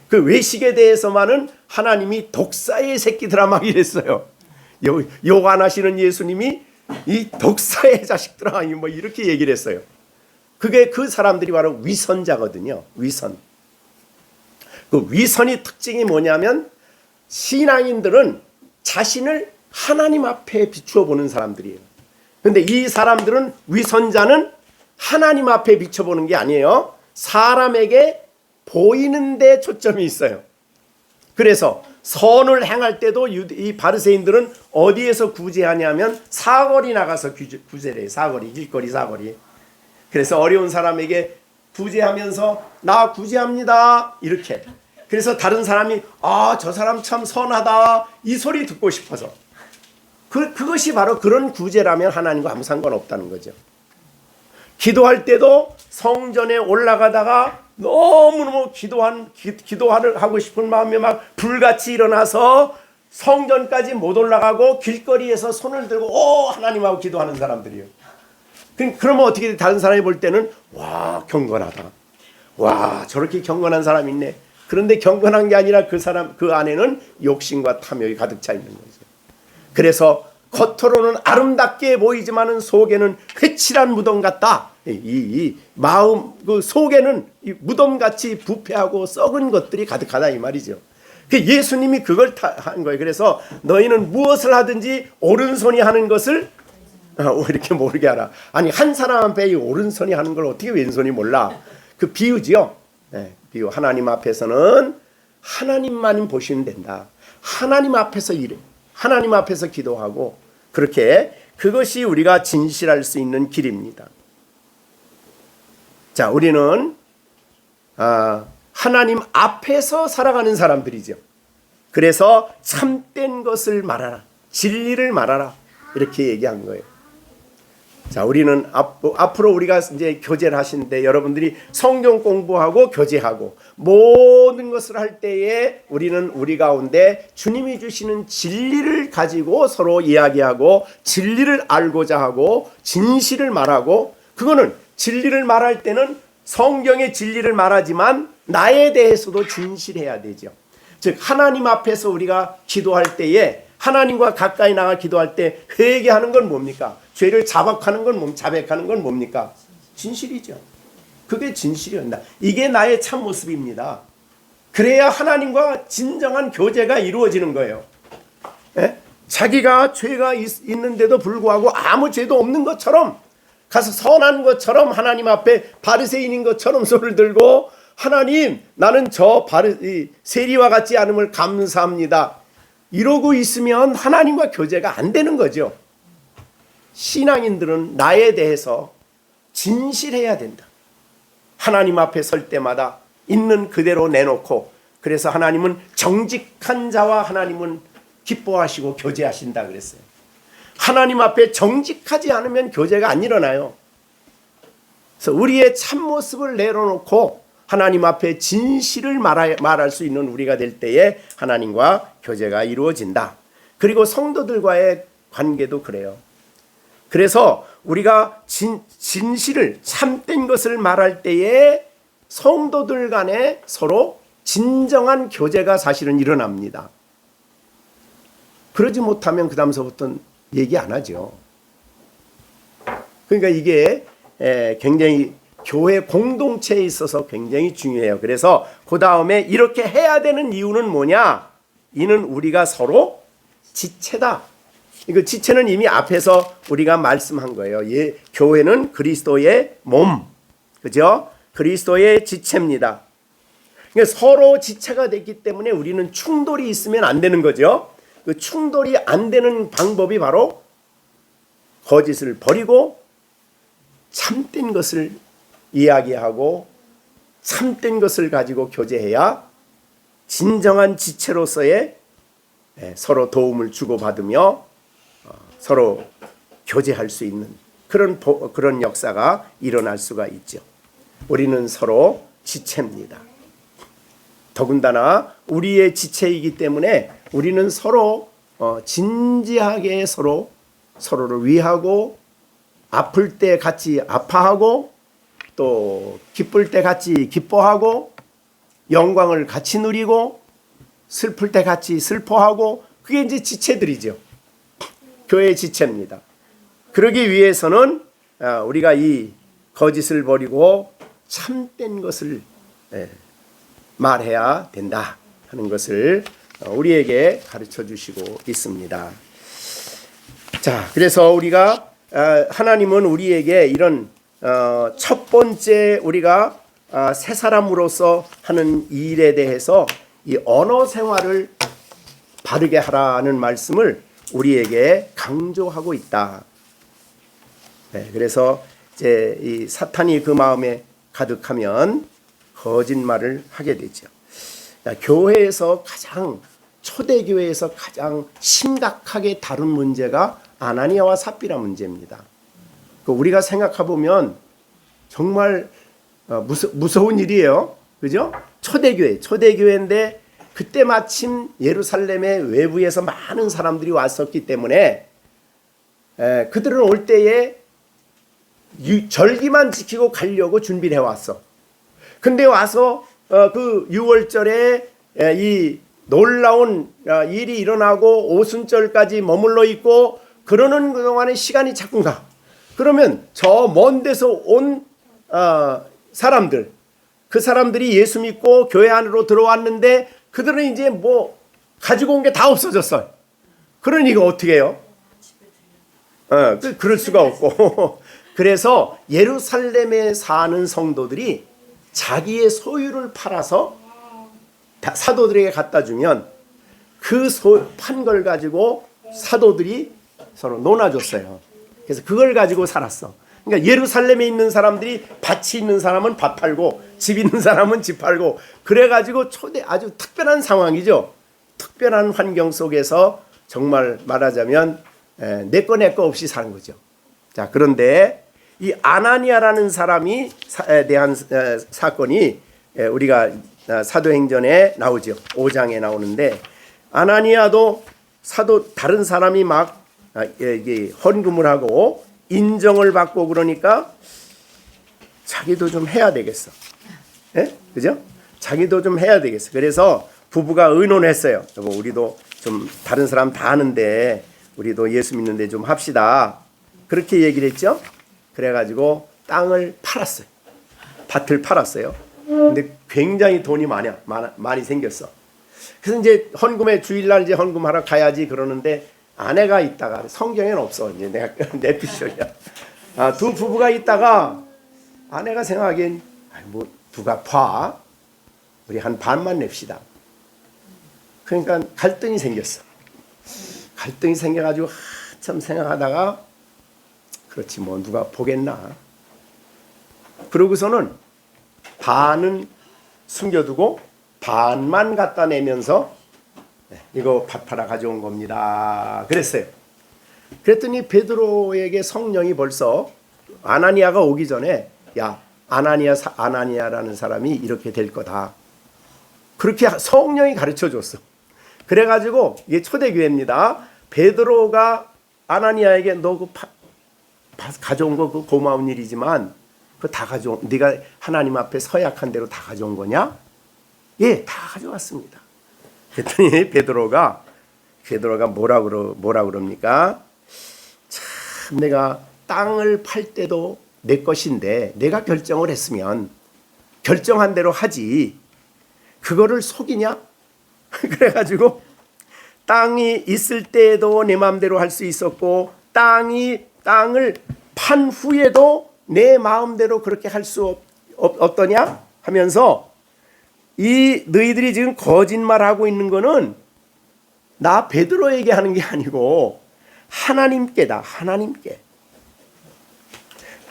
A: 그 외식에 대해서만은 하나님이 독사의 새끼들아 막 이랬어요. 욕 안 하시는 예수님이 이 독사의 자식들아 뭐 이렇게 얘기를 했어요. 그게 그 사람들이 바로 위선자거든요. 위선. 그 위선의 특징이 뭐냐면 신앙인들은 자신을 하나님 앞에 비추어 보는 사람들이에요. 그런데 이 사람들은, 위선자는 하나님 앞에 비춰보는 게 아니에요. 사람에게 보이는 데 초점이 있어요. 그래서 선을 행할 때도 이 바리새인들은 어디에서 구제하냐면 사거리 나가서 구제를 해요. 사거리, 길거리 사거리. 그래서 어려운 사람에게 구제하면서 나 구제합니다 이렇게. 그래서 다른 사람이 저 사람 참 선하다 이 소리 듣고 싶어서. 그것이 바로 그런 구제라면 하나님과 아무 상관없다는 거죠. 기도할 때도 성전에 올라가다가 너무너무 기도를 하고 싶은 마음에 막 불같이 일어나서 성전까지 못 올라가고 길거리에서 손을 들고 하나님하고 기도하는 사람들이에요. 그러면 어떻게 돼? 다른 사람이 볼 때는 와, 경건하다. 와, 저렇게 경건한 사람이 있네. 그런데 경건한 게 아니라 그 사람, 그 안에는 욕심과 탐욕이 가득 차 있는 거죠. 그래서 겉으로는 아름답게 보이지만은 속에는 회칠한 무덤 같다. 이 마음, 그 속에는 이 무덤같이 부패하고 썩은 것들이 가득하다 이 말이죠. 예수님이 그걸 한 거예요. 그래서 너희는 무엇을 하든지 오른손이 하는 것을 이렇게 모르게 하라. 아니, 한 사람 앞에 이 오른손이 하는 걸 어떻게 왼손이 몰라? 그 비유지요. 비유. 하나님 앞에서는 하나님만 보시면 된다. 하나님 앞에서 일해. 하나님 앞에서 기도하고, 그렇게 그것이 우리가 진실할 수 있는 길입니다. 자, 우리는 하나님 앞에서 살아가는 사람들이죠. 그래서 참된 것을 말하라. 진리를 말하라. 이렇게 얘기한 거예요. 자, 우리는 앞으로 우리가 이제 교제를 하시는데 여러분들이 성경 공부하고 교제하고 모든 것을 할 때에 우리는 우리 가운데 주님이 주시는 진리를 가지고 서로 이야기하고 진리를 알고자 하고 진실을 말하고, 그거는 진리를 말할 때는 성경의 진리를 말하지만 나에 대해서도 진실해야 되죠. 즉 하나님 앞에서 우리가 기도할 때에, 하나님과 가까이 나가 기도할 때 회개하는 건 뭡니까? 죄를 자백하는 건 뭡니까? 진실이죠. 그게 진실이었다. 이게 나의 참모습입니다. 그래야 하나님과 진정한 교제가 이루어지는 거예요. 자기가 죄가 있는데도 불구하고 아무 죄도 없는 것처럼 가서 선한 것처럼 하나님 앞에 바리새인인 것처럼 손을 들고, 하나님, 나는 저 세리와 같지 않음을 감사합니다. 이러고 있으면 하나님과 교제가 안 되는 거죠. 신앙인들은 나에 대해서 진실해야 된다. 하나님 앞에 설 때마다 있는 그대로 내놓고, 그래서 하나님은 정직한 자와 하나님은 기뻐하시고 교제하신다 그랬어요. 하나님 앞에 정직하지 않으면 교제가 안 일어나요. 그래서 우리의 참모습을 내려놓고 하나님 앞에 진실을 말할 수 있는 우리가 될 때에 하나님과 교제가 이루어진다. 그리고 성도들과의 관계도 그래요. 그래서 우리가 진실을, 참된 것을 말할 때에 성도들 간에 서로 진정한 교제가 사실은 일어납니다. 그러지 못하면 그 다음서부터는 얘기 안 하죠. 그러니까 이게 굉장히 교회 공동체에 있어서 굉장히 중요해요. 그래서 그 다음에 이렇게 해야 되는 이유는 뭐냐? 이는 우리가 서로 지체다. 이거 지체는 이미 앞에서 우리가 말씀한 거예요. 예, 교회는 그리스도의 몸, 그죠? 그리스도의 지체입니다. 그러니까 서로 지체가 됐기 때문에 우리는 충돌이 있으면 안 되는 거죠. 그 충돌이 안 되는 방법이 바로 거짓을 버리고 참된 것을 이야기하고 참된 것을 가지고 교제해야 진정한 지체로서의 서로 도움을 주고받으며 서로 교제할 수 있는 그런 역사가 일어날 수가 있죠. 우리는 서로 지체입니다. 더군다나 우리의 지체이기 때문에 우리는 서로 진지하게 서로를 위하고 아플 때 같이 아파하고 또 기쁠 때 같이 기뻐하고 영광을 같이 누리고 슬플 때 같이 슬퍼하고 그게 이제 지체들이죠. 교회의 지체입니다. 그러기 위해서는 우리가 이 거짓을 버리고 참된 것을 말해야 된다 하는 것을 우리에게 가르쳐 주시고 있습니다. 자, 그래서 우리가 하나님은 우리에게 이런 첫 번째 우리가 새 사람으로서 하는 일에 대해서 이 언어 생활을 바르게 하라는 말씀을 우리에게 강조하고 있다. 그래서 이제 이 사탄이 그 마음에 가득하면 거짓말을 하게 되죠. 교회에서 초대교회에서 가장 심각하게 다룬 문제가 아나니아와 삽비라 문제입니다. 우리가 생각해 보면 정말 무서운 일이에요. 그죠? 초대교회인데 그때 마침 예루살렘의 외부에서 많은 사람들이 왔었기 때문에 그들은 올 때에 절기만 지키고 가려고 준비를 해왔어. 근데 와서 그 6월절에 이 놀라운 일이 일어나고 오순절까지 머물러 있고 그러는 그동안에 시간이 자꾸 가. 그러면 저 먼 데서 온 사람들, 그 사람들이 예수 믿고 교회 안으로 들어왔는데 그들은 이제 뭐 가지고 온 게 다 없어졌어요. 그러니까 어떻게 해요? 그럴 수가 없고 그래서 예루살렘에 사는 성도들이 자기의 소유를 팔아서 사도들에게 갖다 주면 그 판 걸 가지고 사도들이 서로 논아줬어요. 그래서 그걸 가지고 살았어. 그러니까 예루살렘에 있는 사람들이 밭이 있는 사람은 밭 팔고 집 있는 사람은 집 팔고 그래가지고 아주 특별한 상황이죠. 특별한 환경 속에서 정말 말하자면 내 거 없이 사는 거죠. 자, 그런데 이 아나니아라는 사람이 대한 사건이 우리가 사도행전에 나오죠. 5장에 나오는데 아나니아도 다른 사람이 막 헌금을 하고 인정을 받고 그러니까 자기도 좀 해야 되겠어. 그죠? 자기도 좀 해야 되겠어. 그래서 부부가 의논했어요. 여보, 우리도 좀 다른 사람 다 하는데 우리도 예수 믿는데 좀 합시다. 그렇게 얘기를 했죠. 그래가지고 땅을 팔았어요. 밭을 팔았어요. 근데 굉장히 돈이 많이 생겼어. 그래서 이제 헌금에 주일날 이제 헌금하러 가야지 그러는데 아내가 있다가 성경에는 없어. 이제 내가 내 피셜이야. 두 부부가 있다가 아내가 생각하기엔 뭐 누가 봐? 우리 한 반만 냅시다. 그러니까 갈등이 생겼어. 갈등이 생겨가지고 한참 생각하다가 그렇지 뭐 누가 보겠나. 그러고서는 반은 숨겨두고 반만 갖다 내면서 이거 밭 팔아 가져온 겁니다. 그랬어요. 그랬더니 베드로에게 성령이 벌써 아나니아가 오기 전에 야 아나니아라는 사람이 이렇게 될 거다. 그렇게 성령이 가르쳐 줬어. 그래가지고 이게 초대교회입니다. 베드로가 아나니아에게 너 그 가져온 거 그 고마운 일이지만 그 다 네가 하나님 앞에 서약한 대로 다 가져온 거냐? 예, 다 가져왔습니다. 그랬더니 베드로가 뭐라 그럽니까? 참 내가 땅을 팔 때도 내 것인데 내가 결정을 했으면 결정한 대로 하지 그거를 속이냐? 그래가지고 땅이 있을 때에도 내 마음대로 할 수 있었고 땅을 판 후에도 내 마음대로 그렇게 할 수 없더냐 하면서 이 너희들이 지금 거짓말하고 있는 거는 나 베드로에게 하는 게 아니고 하나님께다. 하나님께.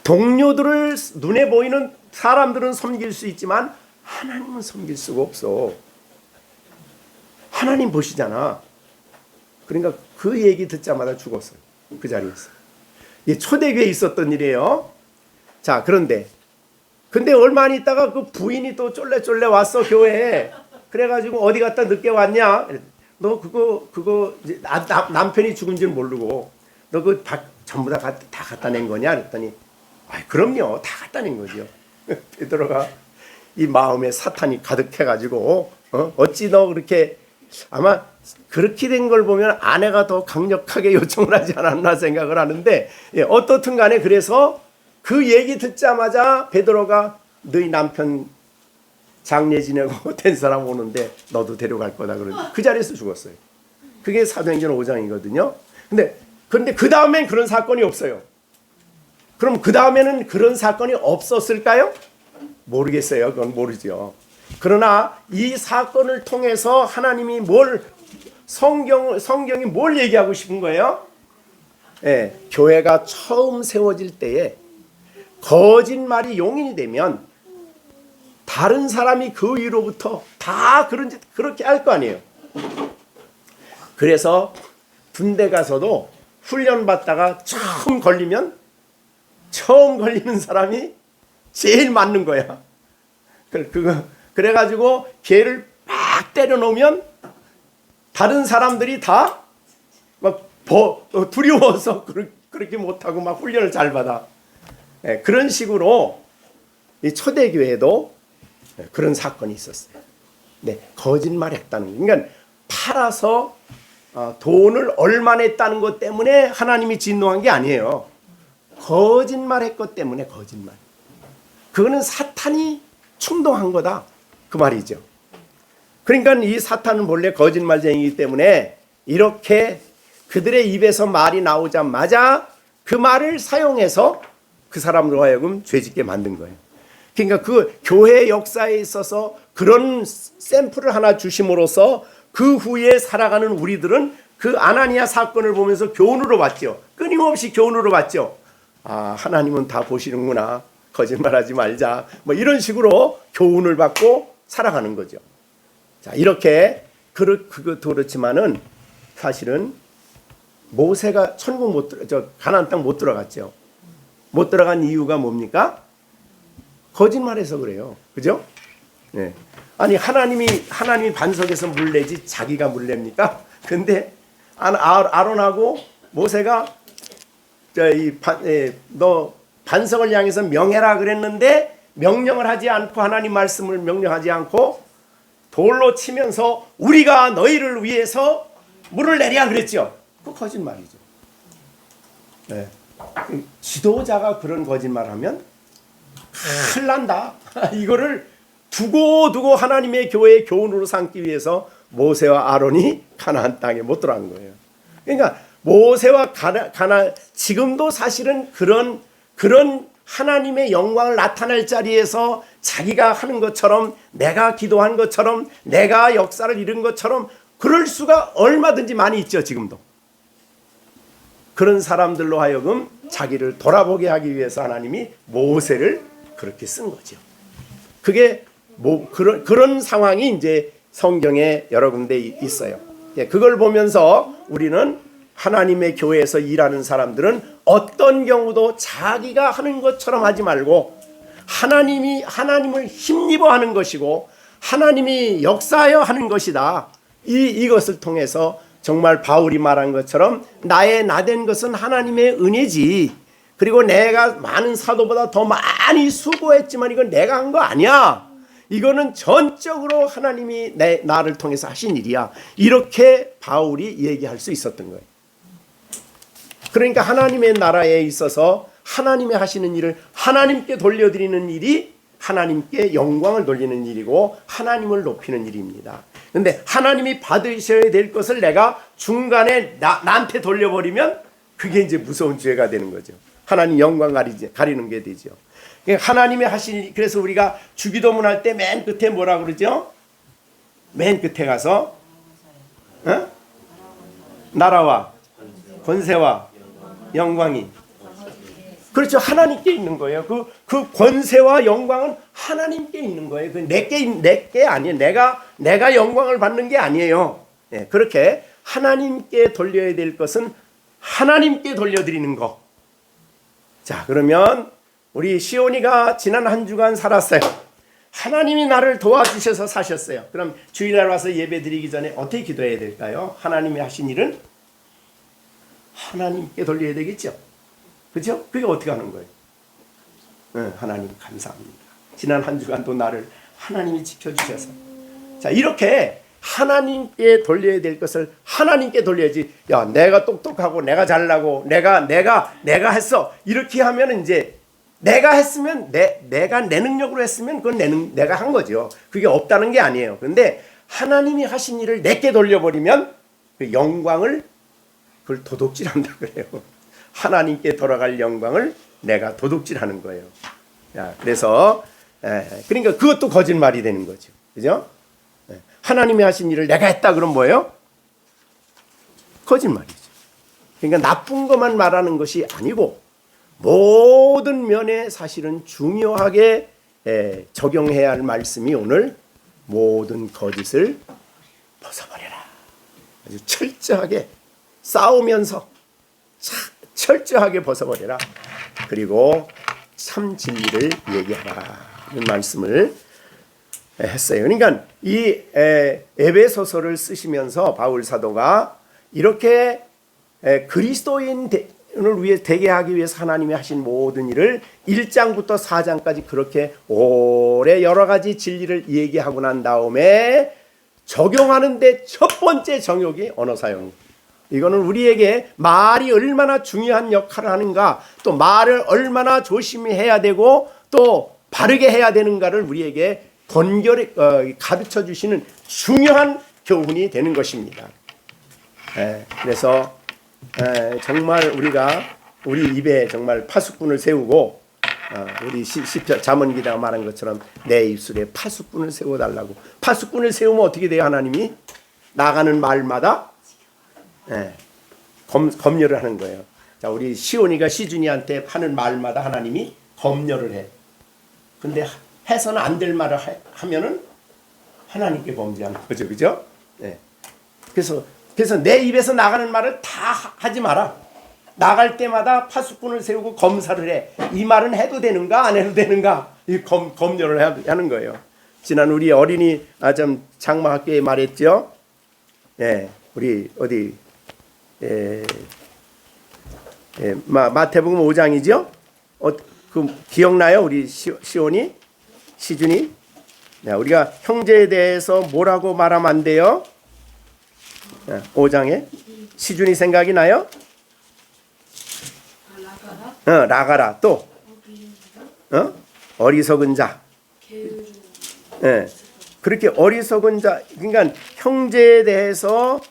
A: 동료들을 눈에 보이는 사람들은 섬길 수 있지만 하나님은 섬길 수가 없어. 하나님 보시잖아. 그러니까 그 얘기 듣자마자 죽었어요. 그 자리에서. 이게 초대교회에 있었던 일이에요. 자, 근데 얼마 안 있다가 그 부인이 또 쫄래쫄래 왔어, 교회에. 그래가지고 어디 갔다 늦게 왔냐? 너 그거 이제 남편이 죽은 줄 모르고 너 그 전부 다 갖다 낸 거냐? 그랬더니 그럼요, 다 갖다 낸 거죠. 베드로가 이 마음에 사탄이 가득해가지고 어찌 너 그렇게 아마 그렇게 된 걸 보면 아내가 더 강력하게 요청을 하지 않았나 생각을 하는데 어떻든 간에 그래서 그 얘기 듣자마자 베드로가 너희 남편 장례 지내고 된 사람 오는데 너도 데려갈 거다 그러는데 그 자리에서 죽었어요. 그게 사도행전 5장이거든요. 근데 그 다음엔 그런 사건이 없어요. 그럼 그 다음에는 그런 사건이 없었을까요? 모르겠어요. 그건 모르죠. 그러나 이 사건을 통해서 하나님이 성경이 뭘 얘기하고 싶은 거예요? 교회가 처음 세워질 때에 거짓말이 용인이 되면 다른 사람이 그 위로부터 다 그렇게 할 거 아니에요. 그래서 군대 가서도 훈련 받다가 처음 걸리는 사람이 제일 맞는 거야. 그래가지고 걔를 막 때려놓으면 다른 사람들이 다 막 두려워서 그렇게 못하고 막 훈련을 잘 받아. 그런 식으로 이 초대교회도 그런 사건이 있었어요. 거짓말했다는 거. 그러니까 팔아서 돈을 얼마 냈다는 것 때문에 하나님이 진노한 게 아니에요. 거짓말했것 때문에 거짓말. 그거는 사탄이 충동한 거다. 그 말이죠. 그러니까 이 사탄은 본래 거짓말쟁이기 때문에 이렇게 그들의 입에서 말이 나오자마자 그 말을 사용해서 그 사람으로 하여금 죄짓게 만든 거예요. 그러니까 그 교회 역사에 있어서 그런 샘플을 하나 주심으로써 그 후에 살아가는 우리들은 그 아나니아 사건을 보면서 교훈으로 봤죠. 끊임없이 교훈으로 봤죠. 하나님은 다 보시는구나. 거짓말하지 말자. 뭐 이런 식으로 교훈을 받고 살아가는 거죠. 자, 이렇게 그렇지만은 사실은 모세가 가나안 땅 못 들어갔죠. 못 들어간 이유가 뭡니까? 거짓말해서 그래요. 그죠? 네. 아니 하나님이 반석에서 물 내지 자기가 물 냅니까? 근데 아론하고 모세가 너 반석을 향해서 명해라 그랬는데 명령을 하지 않고 하나님 말씀을 명령하지 않고 돌로 치면서 우리가 너희를 위해서 물을 내랴 그랬죠. 그 거짓말이죠. 네. 지도자가 그런 거짓말하면 큰일 난다. 이거를 두고 하나님의 교회의 교훈으로 삼기 위해서 모세와 아론이 가나안 땅에 못 들어간 거예요. 그러니까 모세와 지금도 사실은 그런 하나님의 영광을 나타낼 자리에서 자기가 하는 것처럼 내가 기도한 것처럼 내가 역사를 이룬 것처럼 그럴 수가 얼마든지 많이 있죠. 지금도. 그런 사람들로 하여금 자기를 돌아보게 하기 위해서 하나님이 모세를 그렇게 쓴 거죠. 그게 그런 상황이 이제 성경에 여러 군데 있어요. 그걸 보면서 우리는 하나님의 교회에서 일하는 사람들은 어떤 경우도 자기가 하는 것처럼 하지 말고 하나님을 힘입어 하는 것이고 하나님이 역사하여 하는 것이다. 이것을 통해서 정말 바울이 말한 것처럼 나된 것은 하나님의 은혜지. 그리고 내가 많은 사도보다 더 많이 수고했지만 이건 내가 한 거 아니야. 이거는 전적으로 하나님이 나를 통해서 하신 일이야. 이렇게 바울이 얘기할 수 있었던 거예요. 그러니까 하나님의 나라에 있어서 하나님이 하시는 일을 하나님께 돌려드리는 일이 하나님께 영광을 돌리는 일이고 하나님을 높이는 일입니다. 근데 하나님이 받으셔야 될 것을 내가 중간에 나한테 돌려버리면 그게 이제 무서운 죄가 되는 거죠. 하나님 영광 가리는 게 되죠. 하나님이 하신, 그래서 우리가 주기도문 할 때 맨 끝에 뭐라 그러죠? 맨 끝에 가서 나라와 권세와 영광이, 그렇죠, 하나님께 있는 거예요. 그 권세와 영광은 하나님께 있는 거예요. 그 내게 아니에요. 내가 영광을 받는 게 아니에요. 네, 그렇게 하나님께 돌려야 될 것은 하나님께 돌려드리는 거. 자, 그러면 우리 시온이가 지난 한 주간 살았어요. 하나님이 나를 도와주셔서 사셨어요. 그럼 주일날 와서 예배 드리기 전에 어떻게 기도해야 될까요? 하나님이 하신 일은 하나님께 돌려야 되겠죠. 그렇죠? 그게 어떻게 하는 거예요? 하나님 감사합니다. 지난 한 주간도 나를 하나님이 지켜주셔서. 자, 이렇게 하나님께 돌려야 될 것을 하나님께 돌려야지. 야, 내가 똑똑하고 내가 잘나고 내가 했어. 이렇게 하면 이제 내가 했으면 내가 내 능력으로 했으면 그건 내가 한 거죠. 그게 없다는 게 아니에요. 그런데 하나님이 하신 일을 내게 돌려버리면 그 영광을 그걸 도둑질한다 그래요. 하나님께 돌아갈 영광을 내가 도둑질하는 거예요. 야, 그래서 그러니까 그것도 거짓말이 되는 거죠. 그죠? 하나님이 하신 일을 내가 했다 그럼 뭐예요? 거짓말이죠. 그러니까 나쁜 것만 말하는 것이 아니고 모든 면에 사실은 중요하게 적용해야 할 말씀이 오늘 모든 거짓을 벗어버려라. 아주 철저하게 싸우면서 철저하게 벗어버려라. 그리고 참 진리를 얘기하라. 이런 말씀을 했어요. 그러니까 이 에베소서를 쓰시면서 바울 사도가 이렇게 그리스도인을 위해 되게 하기 위해서 하나님이 하신 모든 일을 1장부터 4장까지 그렇게 오래 여러 가지 진리를 얘기하고 난 다음에 적용하는데 첫 번째 정욕이 언어 사용입니다. 이거는 우리에게 말이 얼마나 중요한 역할을 하는가, 또 말을 얼마나 조심히 해야 되고 또 바르게 해야 되는가를 우리에게 번결히 가르쳐 주시는 중요한 교훈이 되는 것입니다. 그래서 정말 우리가 우리 입에 정말 파수꾼을 세우고 우리 시편 잠언기다가 말한 것처럼 내 입술에 파수꾼을 세워달라고. 파수꾼을 세우면 어떻게 돼요? 하나님이 나가는 말마다 검열을 하는 거예요. 자, 우리 시온이가 시준이한테 하는 말마다 하나님이 검열을 해. 근데 해서는 안 될 말을 하면은 하나님께 범죄하는 거죠, 그죠? 네. 그래서 내 입에서 나가는 말을 다 하지 마라. 나갈 때마다 파수꾼을 세우고 검사를 해. 이 말은 해도 되는가 안 해도 되는가, 이 검열을 하는 거예요. 지난 우리 어린이 좀 장마학교에 말했죠. 예, 우리 어디 마태복음 5장이죠. 그 기억나요? 우리 시온이 시준이. 네, 우리가 형제에 대해서 뭐라고 말하면 안 돼요? 5장에 시준이 생각이 나요? 라가라. 또 어리석은 자. 그렇게 어리석은 자. 그러니까 형제에 대해서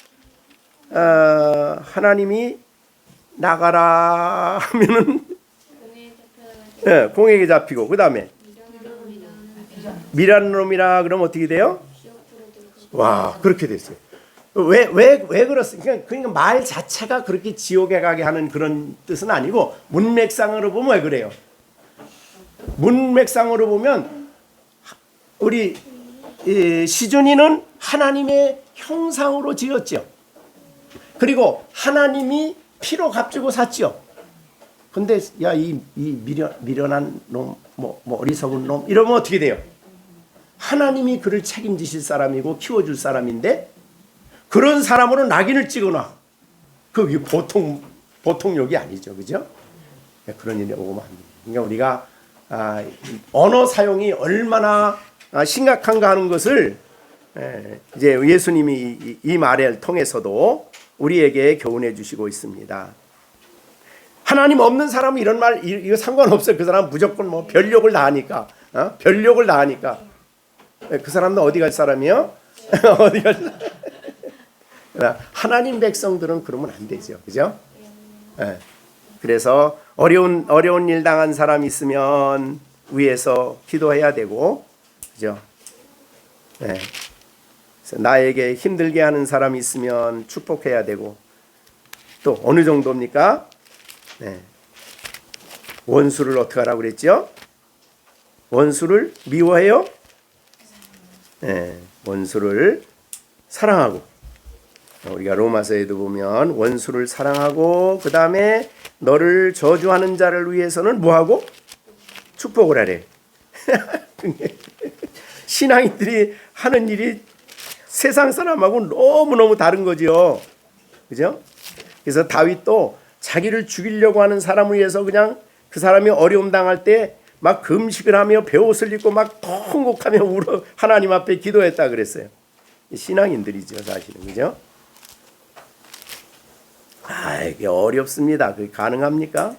A: 하나님이 나가라 하면은 공에게 잡히고, 그 다음에 미라는 놈이라 그러면 어떻게 돼요? 와, 그렇게 됐어요. 왜 그렇습니까? 그러니까 말 자체가 그렇게 지옥에 가게 하는 그런 뜻은 아니고, 문맥상으로 보면 왜 그래요? 문맥상으로 보면 우리 시준이는 하나님의 형상으로 지었죠. 그리고 하나님이 피로 값주고 샀죠. 근데 야, 이 미련한 놈, 뭐 어리석은 놈 이러면 어떻게 돼요? 하나님이 그를 책임지실 사람이고 키워줄 사람인데 그런 사람으로 낙인을 찍어놔. 그게 보통 욕이 아니죠, 그죠? 그런 일이 오면 안 됩니다. 그러니까 우리가 언어 사용이 얼마나 심각한가 하는 것을 이제 예수님이 이 말을 통해서도 우리에게 교훈해 주시고 있습니다. 하나님 없는 사람은 이런 말 이거 상관없어요. 그 사람은 무조건 뭐 별욕을 다 하니까. 별욕을 다 하니까. 그 사람도 어디 갈 사람이요? 어디 갈 사람? 하나님 백성들은 그러면 안 되죠. 그죠? 네. 그래서 어려운 일 당한 사람 있으면 위에서 기도해야 되고, 그죠? 네. 그래서 나에게 힘들게 하는 사람이 있으면 축복해야 되고, 또 어느 정도입니까? 네. 원수를 어떻게 하라고 그랬죠? 원수를 미워해요? 네. 원수를 사랑하고, 우리가 로마서에도 보면 원수를 사랑하고 그 다음에 너를 저주하는 자를 위해서는 뭐하고? 축복을 하래. 신앙인들이 하는 일이 세상 사람하고 너무너무 다른 거지요. 그죠? 그래서 다윗도 자기를 죽이려고 하는 사람을 위해서 그냥 그 사람이 어려움 당할 때 막 금식을 하며 베옷을 입고 막 통곡하며 울어 하나님 앞에 기도했다 그랬어요. 신앙인들이죠, 사실은. 그죠? 이게 어렵습니다. 그게 가능합니까?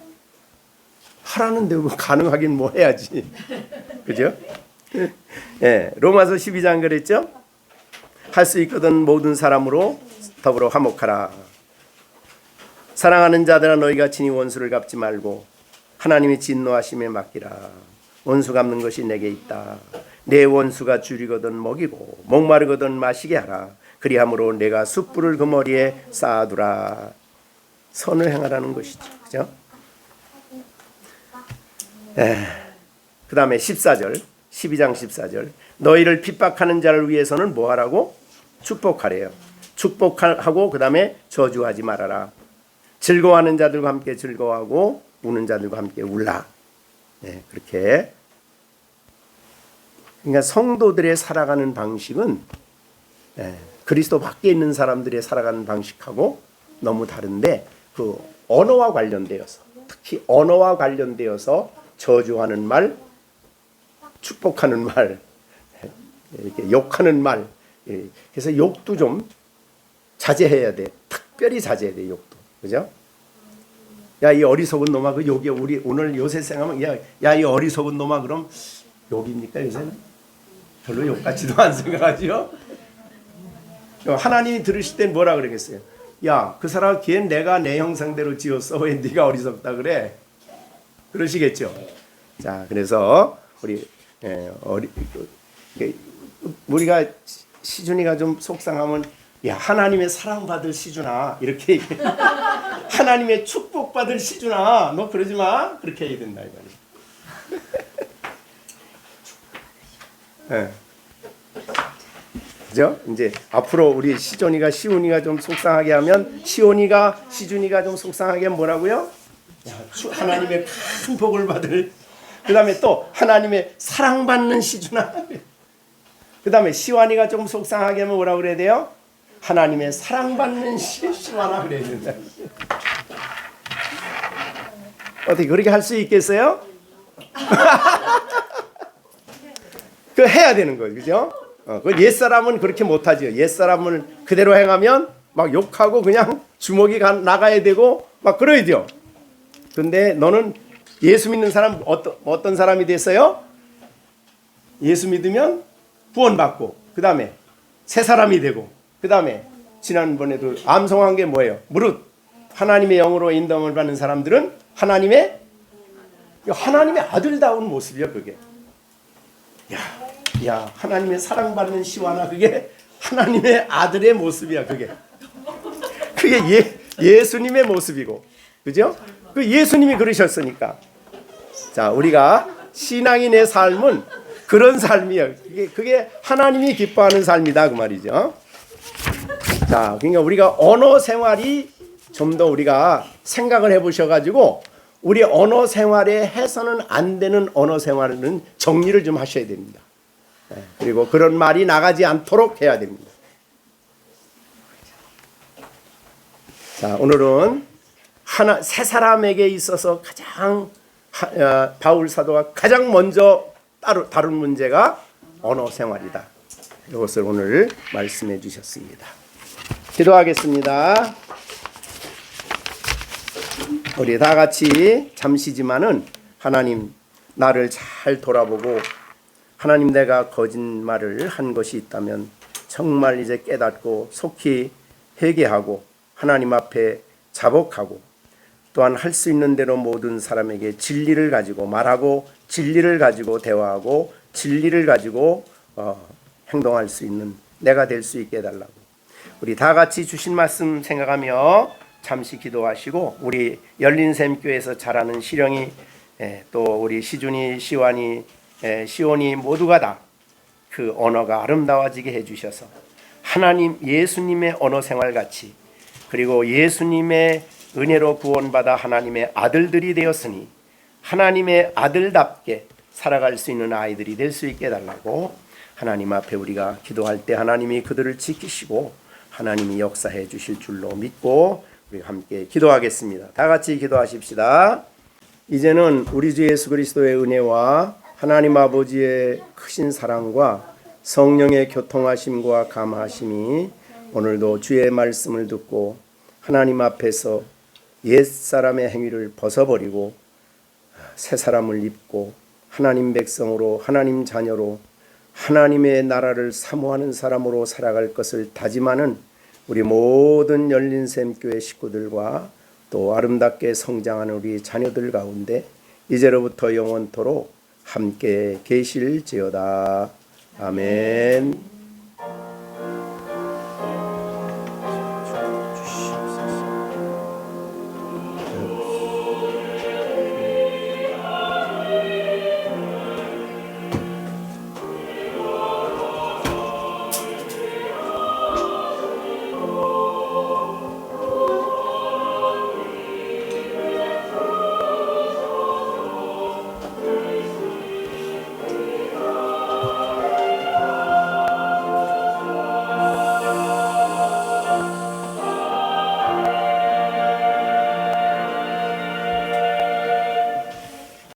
A: 하라는데 뭐 가능하긴 뭐 해야지. 그죠? 예, 로마서 12장 그랬죠? 할 수 있거든 모든 사람으로 더불어 화목하라. 사랑하는 자들아 너희가 친히 원수를 갚지 말고 하나님의 진노하심에 맡기라. 원수 갚는 것이 내게 있다. 내 원수가 줄이거든 먹이고 목마르거든 마시게 하라. 그리함으로 내가 숯불을 그 머리에 쌓아두라. 선을 행하라는 것이죠. 그죠? 그 다음에 14절 12장 14절 너희를 핍박하는 자를 위해서는 뭐 하라고? 축복하래요. 축복하고 그 다음에 저주하지 말아라. 즐거워하는 자들과 함께 즐거워하고 우는 자들과 함께 울라. 네, 그렇게. 그러니까 성도들의 살아가는 방식은 그리스도 밖에 있는 사람들의 살아가는 방식하고 너무 다른데 그 언어와 관련되어서 특히 언어와 관련되어서 저주하는 말, 축복하는 말, 이렇게 욕하는 말. 그래서 욕도 좀 자제해야 돼. 특별히 자제해야 돼. 욕도. 그죠? 야, 이 어리석은 놈아, 그 욕이 우리 오늘 요새 생각하면 야, 이 어리석은 놈아, 그럼 욕입니까 요새는? 별로 욕 같지도 안 생각하지요. 하나님이 들으실 땐 뭐라 그러겠어요? 야, 그 사람 걔는 내가 내 형상대로 지었어. 왜 네가 어리석다 그래? 그러시겠죠. 자, 그래서 우리가 시준이가 좀 속상하면 야, 하나님의 사랑받을 시준아 이렇게 하나님의 축복받을 시준아 너 그러지 마 그렇게 해야 된다 이 말이야. 그죠? 이제 앞으로 우리 시준이가 좀 속상하게 하면 시준이가 좀 속상하게 하면 뭐라고요? 야, 하나님의 큰 복을 받을. 그 다음에 또 하나님의 사랑받는 시준아. 그 다음에 시완이가 좀 속상하게 하면 뭐라고 그래야 돼요? 하나님의 사랑받는 시완아 그래야 된다. 어떻게 그렇게 할 수 있겠어요? 그 해야 되는 거예요, 그죠? 그 옛사람은 그렇게 못하죠. 옛사람은 그대로 행하면 막 욕하고 그냥 주먹이 나가야 되고 막 그러야죠. 근데 너는 예수 믿는 사람 어떤 사람이 됐어요? 예수 믿으면 구원받고 그 다음에 새 사람이 되고 그 다음에 지난번에도 암송한 게 뭐예요? 무릇 하나님의 영으로 인도함을 받는 사람들은 하나님의 아들다운 모습이야 그게. 야 하나님의 사랑받는 시와나 그게 하나님의 아들의 모습이야 그게. 그게 예수님의 모습이고 그죠? 그 예수님이 그러셨으니까. 자 우리가 신앙인의 삶은 그런 삶이에요. 그게 하나님이 기뻐하는 삶이다 그 말이죠. 자 그러니까 우리가 언어 생활이 좀 더 우리가 생각을 해보셔가지고 우리 언어 생활에 해서는 안 되는 언어 생활은 정리를 좀 하셔야 됩니다. 그리고 그런 말이 나가지 않도록 해야 됩니다. 자 오늘은 세 사람에게 있어서 가장 바울 사도가 가장 먼저 다룬 문제가 언어 생활이다. 이것을 오늘 말씀해 주셨습니다. 기도하겠습니다. 우리 다 같이 잠시지만은 하나님 나를 잘 돌아보고 하나님 내가 거짓말을 한 것이 있다면 정말 이제 깨닫고 속히 회개하고 하나님 앞에 자복하고 또한 할 수 있는 대로 모든 사람에게 진리를 가지고 말하고 진리를 가지고 대화하고 진리를 가지고 행동할 수 있는 내가 될 수 있게 해달라고. 우리 다 같이 주신 말씀 생각하며 잠시 기도하시고 우리 열린샘교회에서 자라는 시령이 또 우리 시준이, 시완이, 시온이 모두가 다 그 언어가 아름다워지게 해주셔서 하나님 예수님의 언어 생활같이 그리고 예수님의 은혜로 구원받아 하나님의 아들들이 되었으니 하나님의 아들답게 살아갈 수 있는 아이들이 될 수 있게 해달라고 하나님 앞에 우리가 기도할 때 하나님이 그들을 지키시고 하나님이 역사해 주실 줄로 믿고 우리가 함께 기도하겠습니다. 다 같이 기도하십시다. 이제는 우리 주 예수 그리스도의 은혜와 하나님 아버지의 크신 사랑과 성령의 교통하심과 감하심이 오늘도 주의 말씀을 듣고 하나님 앞에서 옛사람의 행위를 벗어버리고 새 사람을 입고 하나님 백성으로 하나님 자녀로 하나님의 나라를 사모하는 사람으로 살아갈 것을 다짐하는 우리 모든 열린샘교회 식구들과 또 아름답게 성장하는 우리 자녀들 가운데 이제로부터 영원토록 함께 계실지어다. 아멘.